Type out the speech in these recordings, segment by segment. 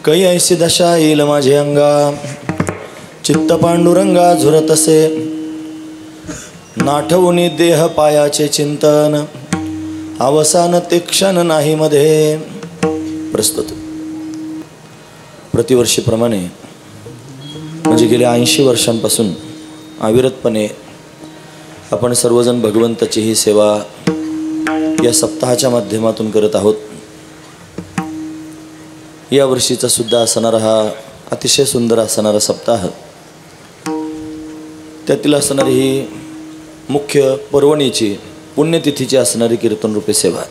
कै ऐसी दशा येईल माझे अंगा, चित्त पांडुरंगा झुरत असे, नाठवुनी देह पायाचे चिंतन, अवसान ते क्षण नाही मध्ये. प्रस्तुत. प्रतिवर्षीप्रमाणे म्हणजे गेल्या 80 वर्षांपासून अविरतपणे आपण सर्वजण भगवंताची ही सेवा या सप्ताहाच्या माध्यमातून करत आहोत. या वर्षीचा सुद्धा असणारा हा अतिशय सुंदर असणारा सप्ताह, त्यातील असणारी ही मुख्य पर्वणीची पुण्यतिथीची असणारी कीर्तनरूपी सेवा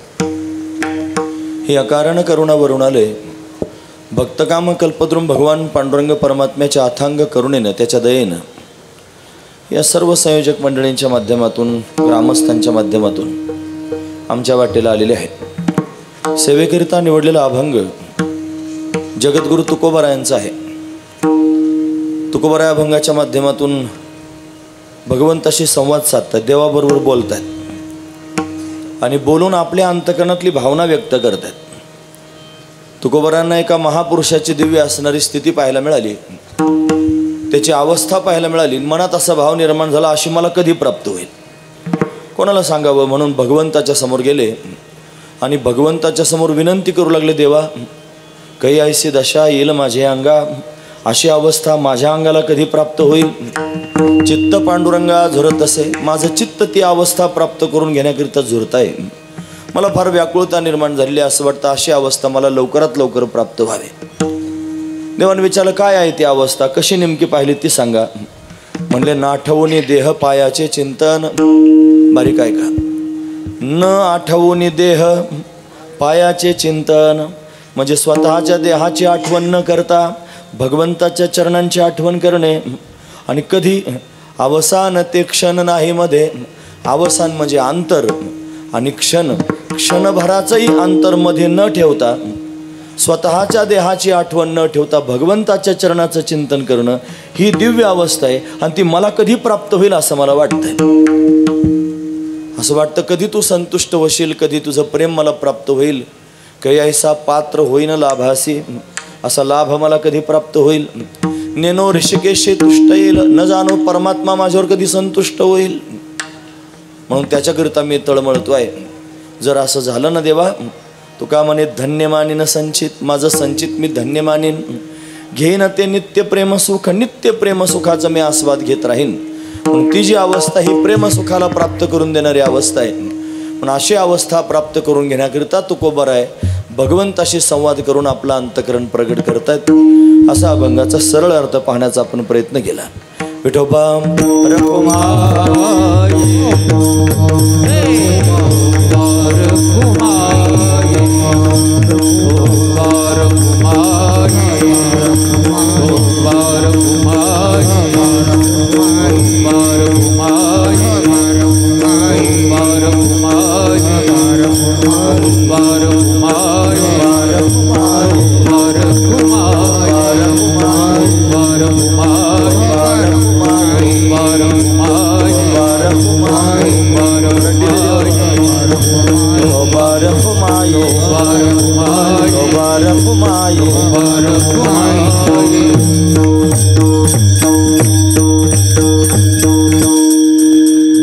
ही अकारण करुणा वरुणालय भक्तकाम कल्पद्रुम भगवान पांडुरंग परमात्म्याच्या अथांग करुणेनं, त्याच्या दयेनं या सर्व संयोजक मंडळींच्या माध्यमातून, ग्रामस्थांच्या माध्यमातून आमच्या वाटेला आलेले आहे. सेवेकरिता निवडलेला अभंग जगद्गुरु तुकोबारायांचा आहे. तुकोबाराय अभंगाच्या माध्यमातून भगवंताशी संवाद साधतात, देवाबरोबर बोलतात आणि बोलून आपल्या अंतकरणातली भावना व्यक्त करतात. तुकोबारायांना एका महापुरुषाची दिव्य असणारी स्थिती पाहायला मिळाली, त्याची अवस्था पाहायला मिळाली. मनात असा भाव निर्माण झाला, अशी मला कधी प्राप्त होईल, कोणाला सांगावं. म्हणून भगवंताच्या समोर गेले आणि भगवंताच्या समोर विनंती करू लागले, देवा कै ऐसी दशा येईल माझे अंगा, अशी अवस्था माझ्या अंगाला कधी प्राप्त होईल. चित्त पांडुरंगा झुरत असे, माझं चित्त ती अवस्था प्राप्त करून घेण्याकरिता झुरत आहे. मला फार व्याकुळता निर्माण झालेली, असं वाटतं अशी अवस्था मला लवकरात लवकर प्राप्त व्हावी. देवाने विचारलं, काय आहे ती अवस्था, कशी नेमकी पाहिली ती सांगा. म्हणले, नाठवुनी देह पायाचे चिंतन. बारीक आहे का? न आठवुनी देह पायाचे चिंतन म्हणजे स्वतःच्या देहाची आठवण न करता भगवंताच्या चरणांची आठवण करणे. आणि कधी अवसान ते क्षण नाही मध्ये. अवसान म्हणजे अंतर आणि क्षण, क्षणभराचंही अंतर मध्ये न ठेवता, स्वतःच्या देहाची आठवण न ठेवता भगवंताच्या चरणाचं चिंतन करणं, ही दिव्य अवस्था आहे. आणि ती मला कधी प्राप्त होईल असं मला वाटतंय. असं वाटतं कधी तू संतुष्ट होशील, कधी तुझं प्रेम मला प्राप्त होईल. कै ऐसा पात्र होईन लाभासी, असा लाभ मला कधी प्राप्त होईल. नेनो ऋषिकेशे तुष्ट येईल, न जाणो परमात्मा माझ्यावर कधी संतुष्ट होईल. म्हणून त्याच्याकरिता मी तळमळतोय. जर असं झालं ना देवा, तुका म्हणे धन्य मानीन संचित, माझं संचित मी धन्य मानीन. घेईन ते नित्य प्रेमसुख, नित्य प्रेमसुखाचा मी आस्वाद घेत राहीन. म्हणून ती जी अवस्था ही प्रेमसुखाला प्राप्त करून देणारी अवस्था आहे. पण अशी अवस्था प्राप्त करून घेण्याकरिता तुकोबाराय भगवंताशी संवाद करून आपला अंतकरण प्रगट करतात. असा अभंगाचा सरळ अर्थ पाहण्याचा आपण प्रयत्न केला. विठोबा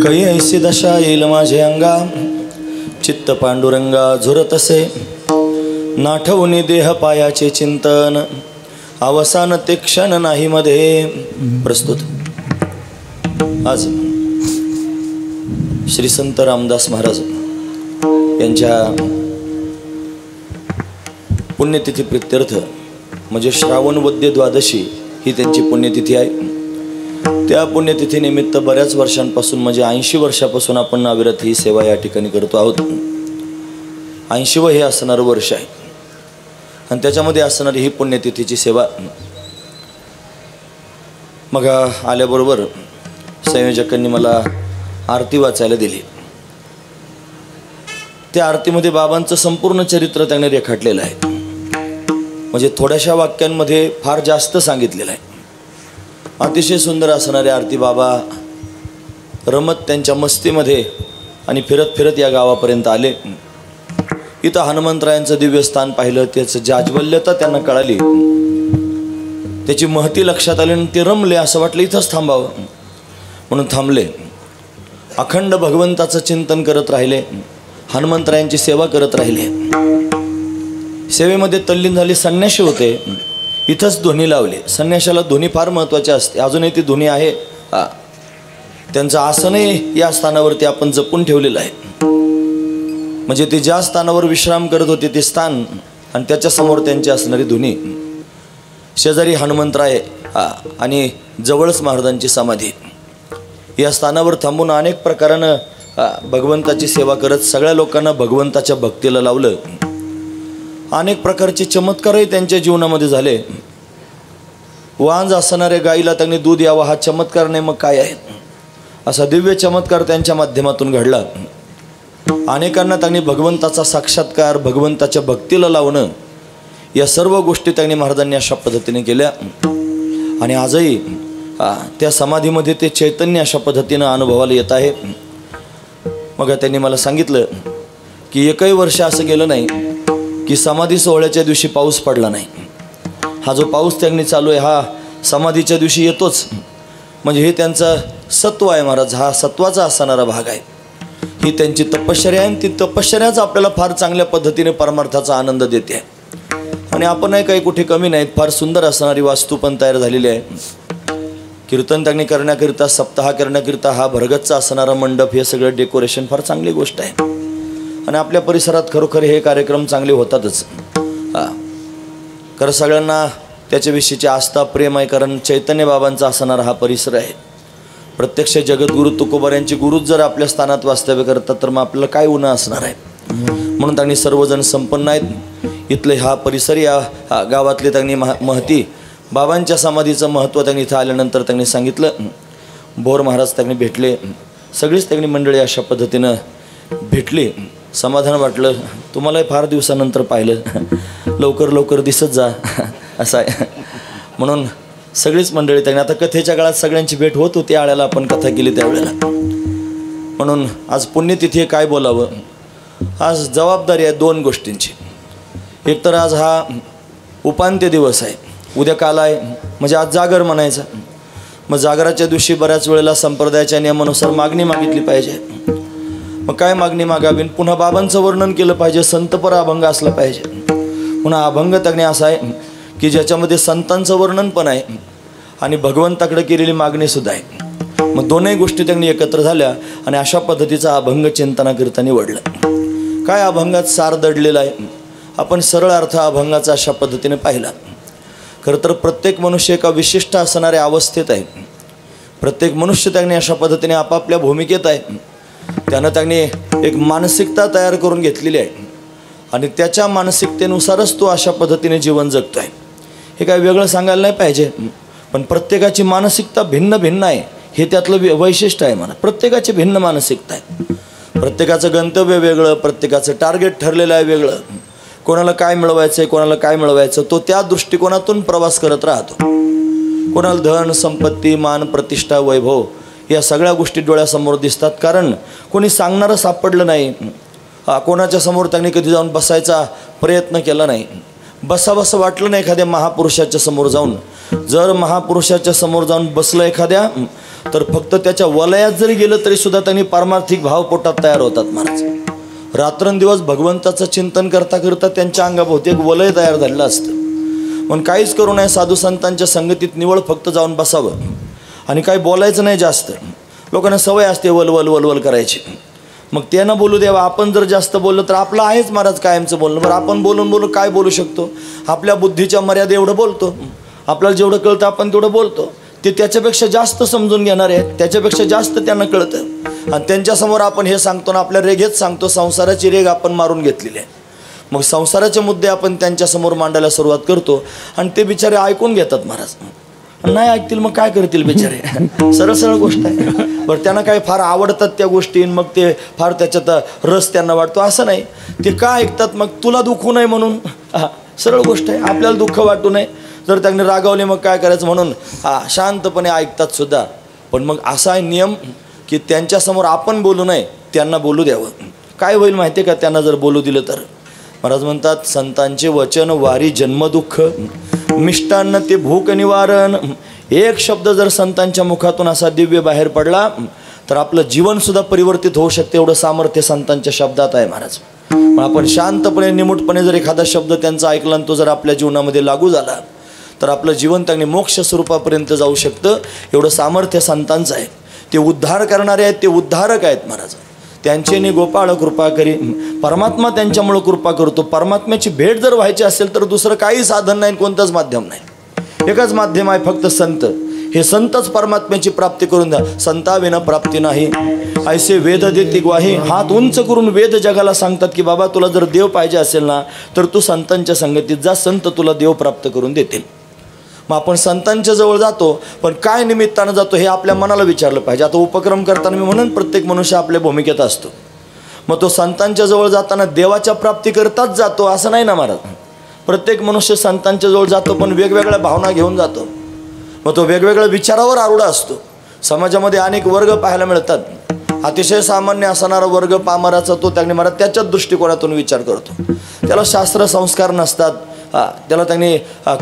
कै ऐसी दशा येईल माझे अंगा, चित्त पांडुरंगा झुरत असे, नाठवुनी देह पायाचे चिंतन, अवसान ते क्षण नाही मध्ये. प्रस्तुत. आज श्री संत रामदास महाराज यांच्या पुण्यतिथी प्रित्यर्थ म्हणजे श्रावण वद्य द्वादशी ही त्यांची पुण्यतिथी आहे. त्या पुण्यतिथीनिमित्त बऱ्याच वर्षांपासून म्हणजे 80 वर्षापासून आपण अविरत ही सेवा या ठिकाणी करतो आहोत. 80व हे असणारं वर्ष आहे आणि त्याच्यामध्ये असणारी ही पुण्यतिथीची सेवा. मग आल्याबरोबर संयोजकांनी मला आरती वाचायला दिली. त्या आरतीमध्ये बाबांचं संपूर्ण चरित्र त्याने रेखाटलेलं आहे. म्हणजे थोड्याशा वाक्यांमध्ये फार जास्त सांगितलेलं आहे. अतिशय सुंदर असणारे आरती बाबा रमत त्यांच्या मस्तीमध्ये आणि फिरत फिरत या गावापर्यंत आले. इथं हनुमंतरायांचं दिव्य स्थान पाहिलं, त्याचं जाज्वल्यता त्यांना कळाली त्याची महती लक्षात आली आणि ते रमले. असं वाटलं इथंच थांबावं म्हणून थांबले. अखंड भगवंताचं चिंतन करत राहिले. हनुमंतरायांची सेवा करत राहिले. सेवेमध्ये तल्लीन झाली. संन्याशी होते. इथंच ध्वनी लावली. संन्याशाला ध्वनी फार महत्त्वाची असते. अजूनही ती ध्वनी आहे. त्यांचं आसनही या स्थानावरती आपण जपून ठेवलेलं आहे. म्हणजे ते ज्या स्थानावर विश्राम करत होते ते स्थान आणि त्याच्यासमोर त्यांची असणारी ध्वनी. शेजारी हनुमंतराय आणि जवळच महाराजांची समाधी. या स्थानावर थांबून अनेक प्रकारानं भगवंताची सेवा करत सगळ्या लोकांना भगवंताच्या भक्तीला लावलं. अनेक प्रकारचे चमत्कारही त्यांच्या जीवनामध्ये झाले. वांज असणाऱ्या गाईला त्यांनी दूध यावं हा चमत्कार नाही मग काय आहे. असा दिव्य चमत्कार त्यांच्या माध्यमातून घडला. अनेकांना त्यांनी भगवंताचा साक्षात्कार, भगवंताच्या भक्तीला लावणं, या सर्व गोष्टी त्यांनी महाराजांनी अशा पद्धतीने केल्या. आणि आजही त्या समाधीमध्ये ते चैतन्य अशा पद्धतीनं अनुभवाला येत आहे. मग त्यांनी मला सांगितलं की एकही वर्ष असं गेलं नाही की समाधी सोहळ्याच्या दिवशी पाऊस पडला नाही. हा जो पाऊस त्यांनी चालू आहे हा समाधीच्या दिवशी येतोच. म्हणजे हे त्यांचं सत्व आहे महाराज. हा सत्वाचा असणारा भाग आहे. ही त्यांची तपश्चर्या आहे. ती तपश्चर्याच आपल्याला फार चांगल्या पद्धतीने परमार्थाचा आनंद देते आहे. आणि आपणही काही कुठे कमी नाहीत. फार सुंदर असणारी वास्तू पण तयार झालेली आहे. कीर्तन त्यांनी करण्याकरिता, सप्ताह करण्याकरिता हा भरगतचा असणारा मंडप, हे सगळं डेकोरेशन फार चांगली गोष्ट आहे. आणि आपल्या परिसरात खरोखर हे कार्यक्रम चांगले होतातच. खरं सगळ्यांना त्याच्याविषयीची आस्था, प्रेम आहे. कारण चैतन्य बाबांचा असणारा हा परिसर आहे. प्रत्यक्ष जगद्गुरु तुकोबार यांचे गुरुच जर आपल्या स्थानात वास्तव्य करतात तर मग आपल्याला काय उणं असणार आहे. म्हणून त्यांनी सर्वजण संपन्न आहेत. इथले हा परिसर, या गावातले त्यांनी महती, बाबांच्या समाधीचं महत्त्व त्यांनी इथं आल्यानंतर त्यांनी सांगितलं. बोर महाराज त्यांनी भेटले. सगळीच त्यांनी मंडळी अशा पद्धतीनं भेटली. समाधान वाटलं. तुम्हालाही फार दिवसानंतर पाहिलं. लवकर लवकर दिसत जा असं आहे. म्हणून सगळीच मंडळी त्यांनी, आता कथेच्या काळात सगळ्यांची भेट होत होती. आळ्याला आपण कथा केली त्यावेळेला. म्हणून आज पुण्यतिथी काय बोलावं. आज जबाबदारी आहे दोन गोष्टींची. एक तर आज हा उपांत्य दिवस आहे. उद्या काल आहे म्हणजे आज जागर म्हणायचा. मग जागराच्या दिवशी बऱ्याच वेळेला संप्रदायाच्या नियमानुसार मागणी मागितली पाहिजे. मग काय मागणी मागावी. पुन्हा बाबांचं वर्णन केलं पाहिजे. संतपर अभंग असला पाहिजे. पुन्हा अभंग त्याने असा आहे की ज्याच्यामध्ये संतांचं वर्णन पण आहे आणि भगवंताकडे केलेली मागणीसुद्धा आहे. मग दोनही गोष्टी त्यांनी एकत्र झाल्या आणि अशा पद्धतीचा अभंग चिंतनाकरिता निवडलं. काय अभंगात सार दडलेला आहे. आपण सरळ अर्थ अभंगाचा अशा पद्धतीने पाहिला. खरं तर प्रत्येक मनुष्य एका विशिष्ट असणाऱ्या अवस्थेत आहे. प्रत्येक मनुष्य त्यांनी अशा पद्धतीने आपापल्या भूमिकेत आहे. त्यानं त्यांनी एक मानसिकता तयार करून घेतलेली आहे आणि त्याच्या मानसिकतेनुसारच तो अशा पद्धतीने जीवन जगतो आहे. हे काय वेगळं सांगायला नाही पाहिजे. पण प्रत्येकाची मानसिकता भिन्न भिन्न आहे. हे त्यातलं वैशिष्ट्य आहे. म्हणा प्रत्येकाची भिन्न मानसिकता आहे. प्रत्येकाचं गंतव्य वेगळं, प्रत्येकाचं टार्गेट ठरलेलं आहे वेगळं. कोणाला काय मिळवायचं आहे, कोणाला काय मिळवायचं, तो त्या दृष्टिकोनातून प्रवास करत राहतो. कोणाला धन, संपत्ती, मान, प्रतिष्ठा, वैभव या सगळ्या गोष्टी डोळ्यासमोर दिसतात. कारण कोणी सांगणारं सापडलं नाही. कोणाच्या समोर त्यांनी कधी जाऊन बसायचा प्रयत्न केला नाही. बसावंसं वाटलं नाही एखाद्या महापुरुषाच्या समोर जाऊन. जर महापुरुषाच्या समोर जाऊन बसलं एखाद्या तर फक्त त्याच्या वलयात जरी गेलं तरीसुद्धा त्यांनी पारमार्थिक भाव पोटात तयार होतात महाराज. रात्रंदिवस भगवंताचं चिंतन करता करता त्यांच्या अंगाभोवती एक वलय तयार झालेलं असतं. पण काहीच करू नये. साधू संतांच्या संगतीत निवळ फक्त जाऊन बसावं आणि काही बोलायचं नाही जास्त. लोकांना सवय असते वलवल वलवल करायची. मग त्यांना बोलू द्यावा. आपण जर जास्त बोललो तर आपलं आहेच महाराज कायमचं बोलणं. बरं आपण बोलून काय बोलू शकतो. आपल्या बुद्धीच्या मर्यादा एवढं बोलतो. आपल्याला जेवढं कळतं आपण तेवढं बोलतो. ते त्याच्यापेक्षा जास्त समजून घेणार आहेत. त्याच्यापेक्षा जास्त त्यांना कळतं. आणि त्यांच्यासमोर आपण हे सांगतो ना आपल्या रेघेत सांगतो. संसाराची रेघ आपण मारून घेतलेली आहे. मग संसाराचे मुद्दे आपण त्यांच्यासमोर मांडायला सुरुवात करतो आणि ते बिचारे ऐकून घेतात महाराज. नाही ऐकतील मग काय करतील बिचारे. सरळ सरळ गोष्ट आहे. बरं त्यांना काय फार आवडतात त्या गोष्टी. मग ते फार त्याच्यात रस त्यांना वाटतो असं नाही. ते का ऐकतात मग तुला दुखू नये म्हणून. सरळ गोष्ट आहे. आपल्याला दुःख वाटू नये. जर त्यांनी रागावले मग काय करायचं म्हणून शांतपणे ऐकतात सुद्धा. पण मग असा आहे नियम की त्यांच्यासमोर आपण बोलू नये. त्यांना बोलू द्यावं. काय होईल माहिती आहे का. त्यांना जर बोलू दिलं तर महाराज म्हणतात संतांचे वचन वारी जन्मदुःख मिष्टान्न ते भूक निवारण. एक शब्द जर संतांच्या मुखातून असा दिव्य बाहेर पडला तर आपलं जीवनसुद्धा परिवर्तित होऊ शकते, एवढं सामर्थ्य संतांच्या शब्दात आहे महाराज. मग आपण शांतपणे निमूटपणे जर एखादा शब्द त्यांचा ऐकला आणि तो जर आपल्या जीवनामध्ये लागू झाला तर आपलं जीवन त्यांनी मोक्ष स्वरूपापर्यंत जाऊ शकतं, एवढं सामर्थ्य संतांचं आहे. ते उद्धार करणारे आहेत, ते उद्धारक आहेत महाराज. त्यांचेने गोपाळ कृपा करी, परमात्मा त्यांच्यामुळं कृपा करतो. परमात्म्याची भेट जर व्हायची असेल तर दुसरं काही साधन नाही, कोणतंच माध्यम नाही. एकच माध्यम आहे फक्त संत. हे संतच परमात्म्याची प्राप्ती करून द्या. संताविना प्राप्ती नाही ऐसे वेद देती ग्वाही. हात उंच करून वेद जगाला सांगतात की बाबा तुला जर देव पाहिजे असेल ना तर तू संतांच्या संगतीत जा, संत तुला देव प्राप्त करून देतील. मग आपण संतांच्या जवळ जातो, पण काय निमित्तानं जातो हे आपल्या मनाला विचारलं पाहिजे. आता उपक्रम करताना मी म्हणून प्रत्येक मनुष्य आपल्या भूमिकेत असतो. मग तो संतांच्या जवळ जाताना देवाच्या प्राप्ती करताच जातो असं नाही ना महाराज. प्रत्येक मनुष्य संतांच्या जवळ जातो पण वेगवेगळ्या भावना घेऊन जातो. मग तो वेगवेगळ्या विचारावर आरूढ असतो. समाजामध्ये अनेक वर्ग पाहायला मिळतात. अतिशय सामान्य असणारा वर्ग पामराचा तो त्यांनी महाराज त्याच्याच दृष्टिकोनातून विचार करतो. त्याला शास्त्र संस्कार नसतात, त्याला त्यांनी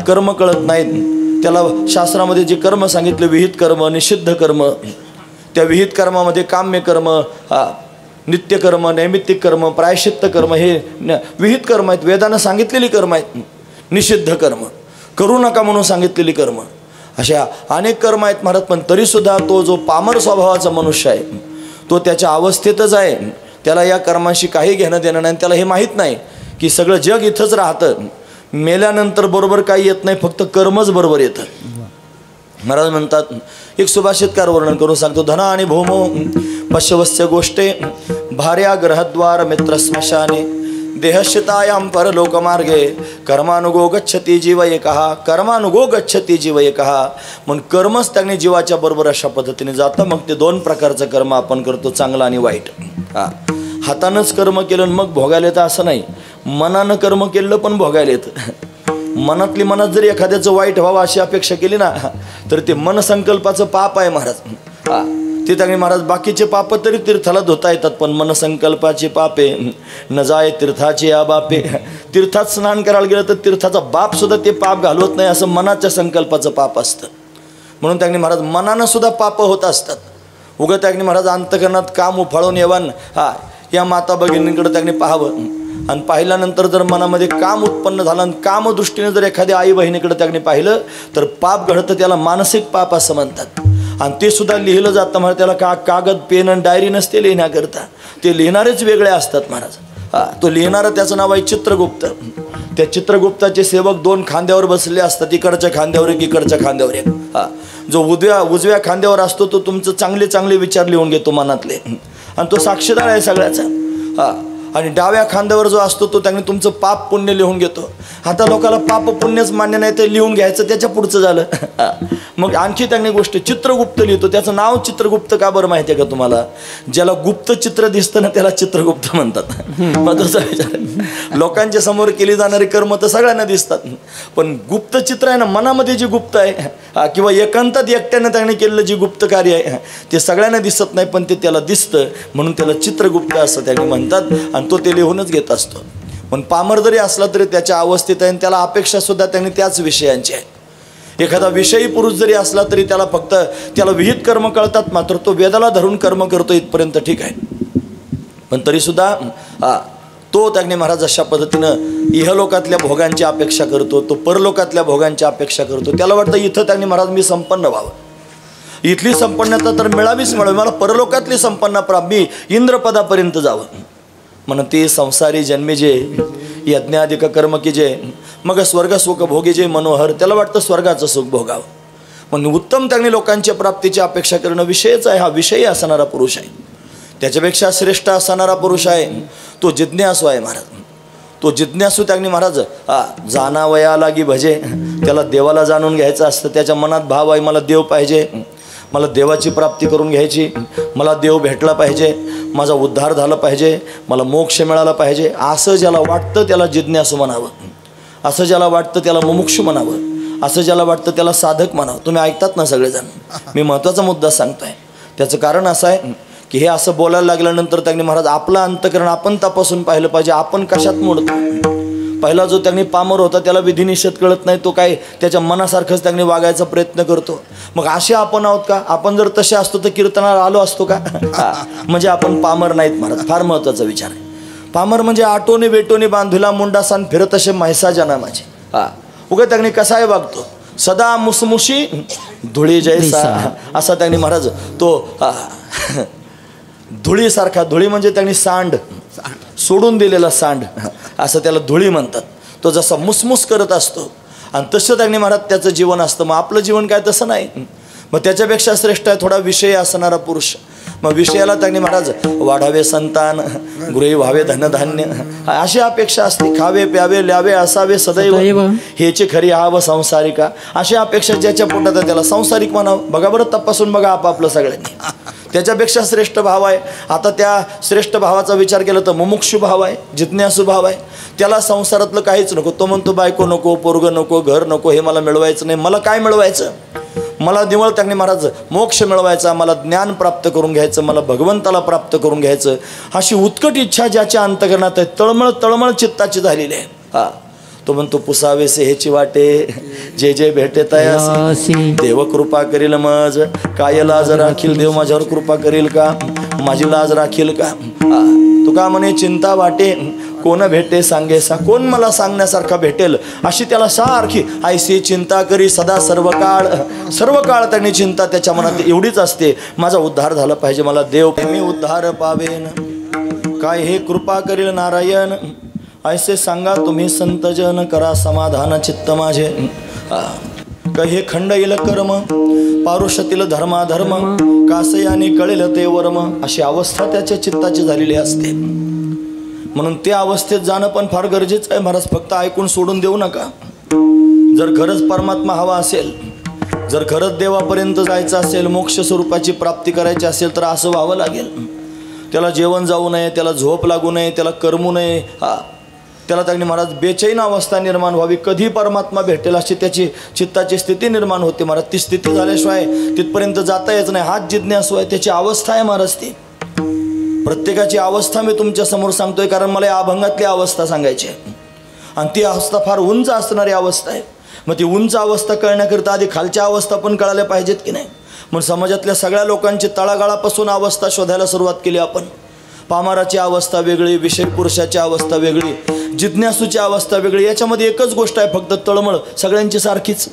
कर्म कळत नाहीत. त्याला शास्त्रामध्ये जे कर्म सांगितले विहित कर्म निषिद्ध कर्म, त्या विहित कर्मामध्ये काम्य कर्म, नित्यकर्म, नैमित्तिक कर्म, प्रायश्चित्त कर्म हे विहित कर्म आहेत, वेदानं सांगितलेली कर्म आहेत. निषिद्ध कर्म करू नका म्हणून सांगितलेली कर्म, अशा अनेक कर्म आहेत महाराज. पण तरीसुद्धा तो जो पामर स्वभावाचा मनुष्य आहे तो त्याच्या अवस्थेतच आहे. त्याला या कर्मांशी काही घेणं देणं नाही. त्याला हे माहीत नाही की सगळं जग इथंच राहतं, मेल्यानंतर बरोबर काही येत नाही, फक्त कर्मच बरोबर येतं. महाराज म्हणतात, एक सुभाषितकार वर्णन करून सांगतो. धन आणि भौमो पशवस्य गोष्टे भार्या ग्रहद्वार मित्र स्मशाने देहश्चितायां परलोकमार्गे कर्मानुगो गच्छती जीव एकहा. कर्मानुगो गच्छती जीव एकहा. म्हणून कर्मच त्यांनी जीवाच्या बरोबर अशा पद्धतीने जातं. मग ते दोन प्रकारचं कर्म आपण करतो, चांगलं आणि वाईट. हातानंच कर्म केलं मग भोगायला येतं असं नाही, मनानं कर्म केलं पण भोगायला येतं. मनातली मनात जरी एखाद्याचं वाईट व्हावं अशी अपेक्षा केली ना तर ते मनसंकल्पाचं पाप आहे महाराज. ते त्यांनी महाराज बाकीचे पाप तरी तीर्थाला धुता येतात, पण मनसंकल्पाचे पापे न जाय तीर्थाचे या बापे. तीर्थात स्नान करायला गेलं तर तीर्थाचा बाप सुद्धा ते पाप घालवत नाही, असं मनाच्या संकल्पाचं पाप असतं. म्हणून त्यांनी महाराज मनानं सुद्धा पाप होत असतात. उगं त्यांनी महाराज अंतकरणात काम उफाळून येवान या माता भगिनींकडे त्यांनी पाहावं, आणि पाहिल्यानंतर जर मनामध्ये काम उत्पन्न झालं आणि कामदृष्टीने जर एखाद्या आई बहिणीकडे त्यांनी पाहिलं तर पाप घडतं. त्याला मानसिक पाप असं म्हणतात. आणि ते सुद्धा लिहिलं जातं महाराज. त्याला कागद पेन आणि डायरी नसते लिहिण्याकरता, ते लिहिणारेच वेगळे असतात महाराज. तो लिहिणारा त्याचं नाव आहे चित्रगुप्त. त्या चित्रगुप्ताचे सेवक दोन खांद्यावर बसले असतात, इकडच्या खांद्यावर एक इकडच्या खांद्यावर एक. जो उजव्या खांद्यावर असतो तो तुमचं चांगले चांगले विचार लिहून घेतो मनातले, आणि तो साक्षीदार आहे सगळ्याचा. आणि डाव्या खांद्यावर जो असतो तो त्यांनी तुमचं पाप पुण्य लिहून घेतो. आता लोकांना पाप पुण्यच मान्य नाही, ते लिहून घ्यायचं त्याच्या पुढचं झालं. मग आणखी त्यांनी गोष्ट चित्रगुप्त लिहितो. त्याचं नाव चित्रगुप्त का बरं माहिती आहे का तुम्हाला? ज्याला गुप्त चित्र दिसतं ना त्याला चित्रगुप्त म्हणतात. मग तसा विचार, लोकांच्या समोर केली जाणारी कर्म तर सगळ्यांना दिसतात, पण गुप्त चित्र आहे ना मनामध्ये जे गुप्त आहे किंवा एकांतात एकट्यानं त्यांनी केलेलं जे गुप्त कार्य आहे ते सगळ्यांना दिसत नाही, पण ते त्याला दिसतं, म्हणून त्याला चित्रगुप्त असं त्यांनी म्हणतात. आणि तो ते लिहूनच घेत असतो. पण पामर जरी असला तरी त्याच्या अवस्थेत आहे, त्याला अपेक्षा सुद्धा त्यांनी त्याच विषयांची आहे. एखादा विषयी पुरुष जरी असला तरी त्याला फक्त त्याला विहित कर्म कळतात, मात्र तो वेदाला धरून कर्म करतो इथपर्यंत ठीक आहे. पण तरीसुद्धा तो त्यांनी महाराज अशा पद्धतीनं इहलोकातल्या भोगांची अपेक्षा करतो, तो परलोकातल्या भोगांची अपेक्षा करतो. त्याला वाटतं इथं त्यांनी महाराज मी संपन्न व्हावं, इथली संपन्नता तर मिळावीच मिळावी, मला परलोकातली संपन्नता मी इंद्रपदापर्यंत जावं. म्हणून ते संसारी जन्मी जे यज्ञाधिक कर्म की जे मग स्वर्ग सुख भोगी जे मनोहर. त्याला वाटतं स्वर्गाचं सुख भोगावं. म्हणून उत्तम त्यांनी लोकांच्या प्राप्तीची अपेक्षा करणं विषयच आहे. हा विषयी असणारा पुरुष आहे. त्याच्यापेक्षा श्रेष्ठ असणारा पुरुष आहे तो जिज्ञासू आहे महाराज. तो जिज्ञासू त्यांनी महाराज जाणावया लागी भजे. त्याला देवाला जाणून घ्यायचं असतं. त्याच्या मनात भाव आहे मला देव पाहिजे, मला देवाची प्राप्ती करून घ्यायची, मला देव भेटला पाहिजे, माझा उद्धार झाला पाहिजे, मला मोक्ष मिळाला पाहिजे. असं ज्याला वाटतं त्याला जिज्ञासू म्हणावं. असं ज्याला वाटतं त्याला मुमुक्षू म्हणावं. असं ज्याला वाटतं त्याला साधक म्हणावं. तुम्ही ऐकतात ना सगळेजण, मी महत्त्वाचा मुद्दा सांगतोय. त्याचं कारण असं आहे की हे असं बोलायला लागल्यानंतर त्यांनी महाराज आपलं अंतकरण आपण तपासून पाहिलं पाहिजे, आपण कशात मोडतो. पहिला जो त्यांनी पामर होता त्याला विधिनिषेध कळत नाही, तो काय त्याच्या मनासारखंच त्यांनी वागायचा प्रयत्न करतो. मग असे आपण आहोत का? आपण जर तसे असतो तर कीर्तनाला आलो असतो का? म्हणजे आपण पामर नाहीत महाराज. फार महत्वाचा विचार आहे. पामर म्हणजे आटोने वेटोने बांधुला मुंडासान फिरत असे म्हैसा जना माझे. उगा त्यांनी कसा आहे वागतो, सदा मुसमुशी धुळी जैसा, असा त्यांनी महाराज तो धुळीसारखा, धुळी म्हणजे त्यांनी सांड सोडून दिलेला सांड, असं त्याला धुळी म्हणतात. तो जसा मुसमुस करत असतो आणि तसं त्यांनी महाराज त्याचं जीवन असतं. मग आपलं जीवन काय तसं नाही. मग त्याच्यापेक्षा श्रेष्ठ आहे थोडा विषय असणारा पुरुष. मग विषयाला त्यांनी महाराज वाढावे संतान, गृही व्हावे धनधान्य, अशी अपेक्षा असते. खावे प्यावे ल्यावे असावे सदैव, हेची खरी हाव संसारिका. अशी अपेक्षा ज्याच्या पोटात आहे त्याला संसारिक म्हणावं. बघा बरं, तपासून बघा आपापलं सगळ्यांनी. त्याच्यापेक्षा श्रेष्ठ भाव आहे. आता त्या श्रेष्ठ भावाचा विचार केला तर मुमुक्षु भाव आहे, जिज्ञासू भाव आहे. त्याला संसारातलं काहीच नको. तो म्हणतो बायको नको, पोरग नको, घर नको, हे मला मिळवायचं नाही. मला काय मिळवायचं? मला निवळ त्यांनी महाराज मोक्ष मिळवायचा, मला ज्ञान प्राप्त करून घ्यायचं, मला भगवंताला प्राप्त करून घ्यायचं, अशी उत्कट इच्छा ज्याच्या अंतकरणात आहे, तळमळ तळमळ चित्ताची झालेली आहे. तो म्हणतो पुसावेसे हेची वाटे, जे जे भेटे तयासी, देव कृपा करील मज, काय लाज राखील देव माझ्यावर कृपा करील का, माझी लाज राखील का. तुका म्हणे चिंता वाटे कोण भेटे सांगेसा, कोण मला सांगण्यासारखा भेटेल, अशी त्याला सारखी ऐसी चिंता करी सदा सर्व काळ त्यांनी चिंता त्याच्या मनात एवढीच असते, माझा उद्धार झाला पाहिजे, मला देव मी उद्धार पावेन, काय हे कृपा करील नारायण. ऐसे सांगा तुम्ही संतजन, करा समाधान चित्त माझे. हे खंड येईल कर्म, पारुषतील धर्माधर्म, कासयाने कळेल ते वर्म, अशी अवस्था त्याच्या चित्ताची झालेली असते. म्हणून त्या अवस्थेत जाणं पण फार गरजेचं आहे महाराज. फक्त ऐकून सोडून देऊ नका. जर खरंच परमात्मा हवा असेल, जर खरंच देवापर्यंत जायचं असेल, मोक्ष स्वरूपाची प्राप्ती करायची असेल, तर असं व्हावं लागेल. त्याला जेवण जाऊ नये, त्याला झोप लागू नये, त्याला करमू नये. त्याला त्यांनी महाराज बेचैन अवस्था निर्माण व्हावी, कधी परमात्मा भेटेल अशी त्याची चित्ताची स्थिती निर्माण होते महाराज. ती स्थिती झाल्याशिवाय तिथपर्यंत जाता येत नाही. हाच जिज्ञासू आहे, त्याची अवस्था आहे महाराज. ती प्रत्येकाची अवस्था मी तुमच्या समोर सांगतोय, कारण मला या अभंगातली अवस्था सांगायची आहे. आणि ती अवस्था फार उंच असणारी अवस्था आहे. मग ती उंच अवस्था कळण्याकरिता आधी खालच्या अवस्था पण कळायला पाहिजेत की नाही. मग समाजातल्या सगळ्या लोकांची तळागाळापासून अवस्था शोधायला सुरुवात केली आपण. पामाराची अवस्था वेगळी, विषय पुरुषाची अवस्था वेगळी, जिज्ञासूची अवस्था वेगळी. याच्यामध्ये एकच गोष्ट आहे फक्त, तळमळ सगळ्यांची सारखीच.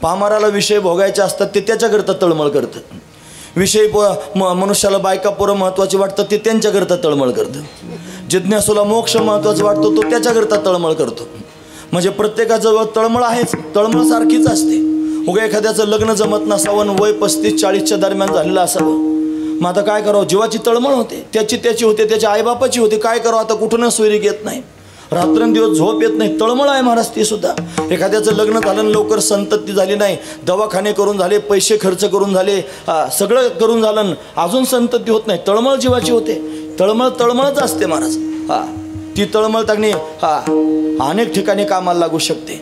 पामाराला विषय भोगायचे असतात, ते त्याच्याकरता तळमळ करतं. विषय मनुष्याला बायका पोरं महत्त्वाची वाटतात, ते त्यांच्याकरता तळमळ करतं. जिज्ञासूला मोक्ष महत्त्वाचा वाटतो, तो त्याच्याकरता तळमळ करतो. म्हणजे प्रत्येकाजवळ तळमळ आहेच, तळमळ सारखीच असते. उगा एखाद्याचं लग्न जमत नसावं, वय 35-40च्या दरम्यान झालेलं असावं, मग आता काय करावं, जीवाची तळमळ होते. त्याची होते, त्याच्या आईबापाची होते. काय करावं आता, कुठूनच सोयरीक येत नाही, रात्रंदिवस झोप येत नाही, तळमळ आहे महाराज ती सुद्धा. एखाद्याचं लग्न झालं, लवकर संतती झाली नाही, दवाखाने करून झाले, पैसे खर्च करून झाले, सगळं करून झालं, अजून संतती होत नाही, तळमळ जीवाची होते. तळमळच असते महाराज. ती तळमळ त्यांनी अनेक ठिकाणी कामाला लागू शकते.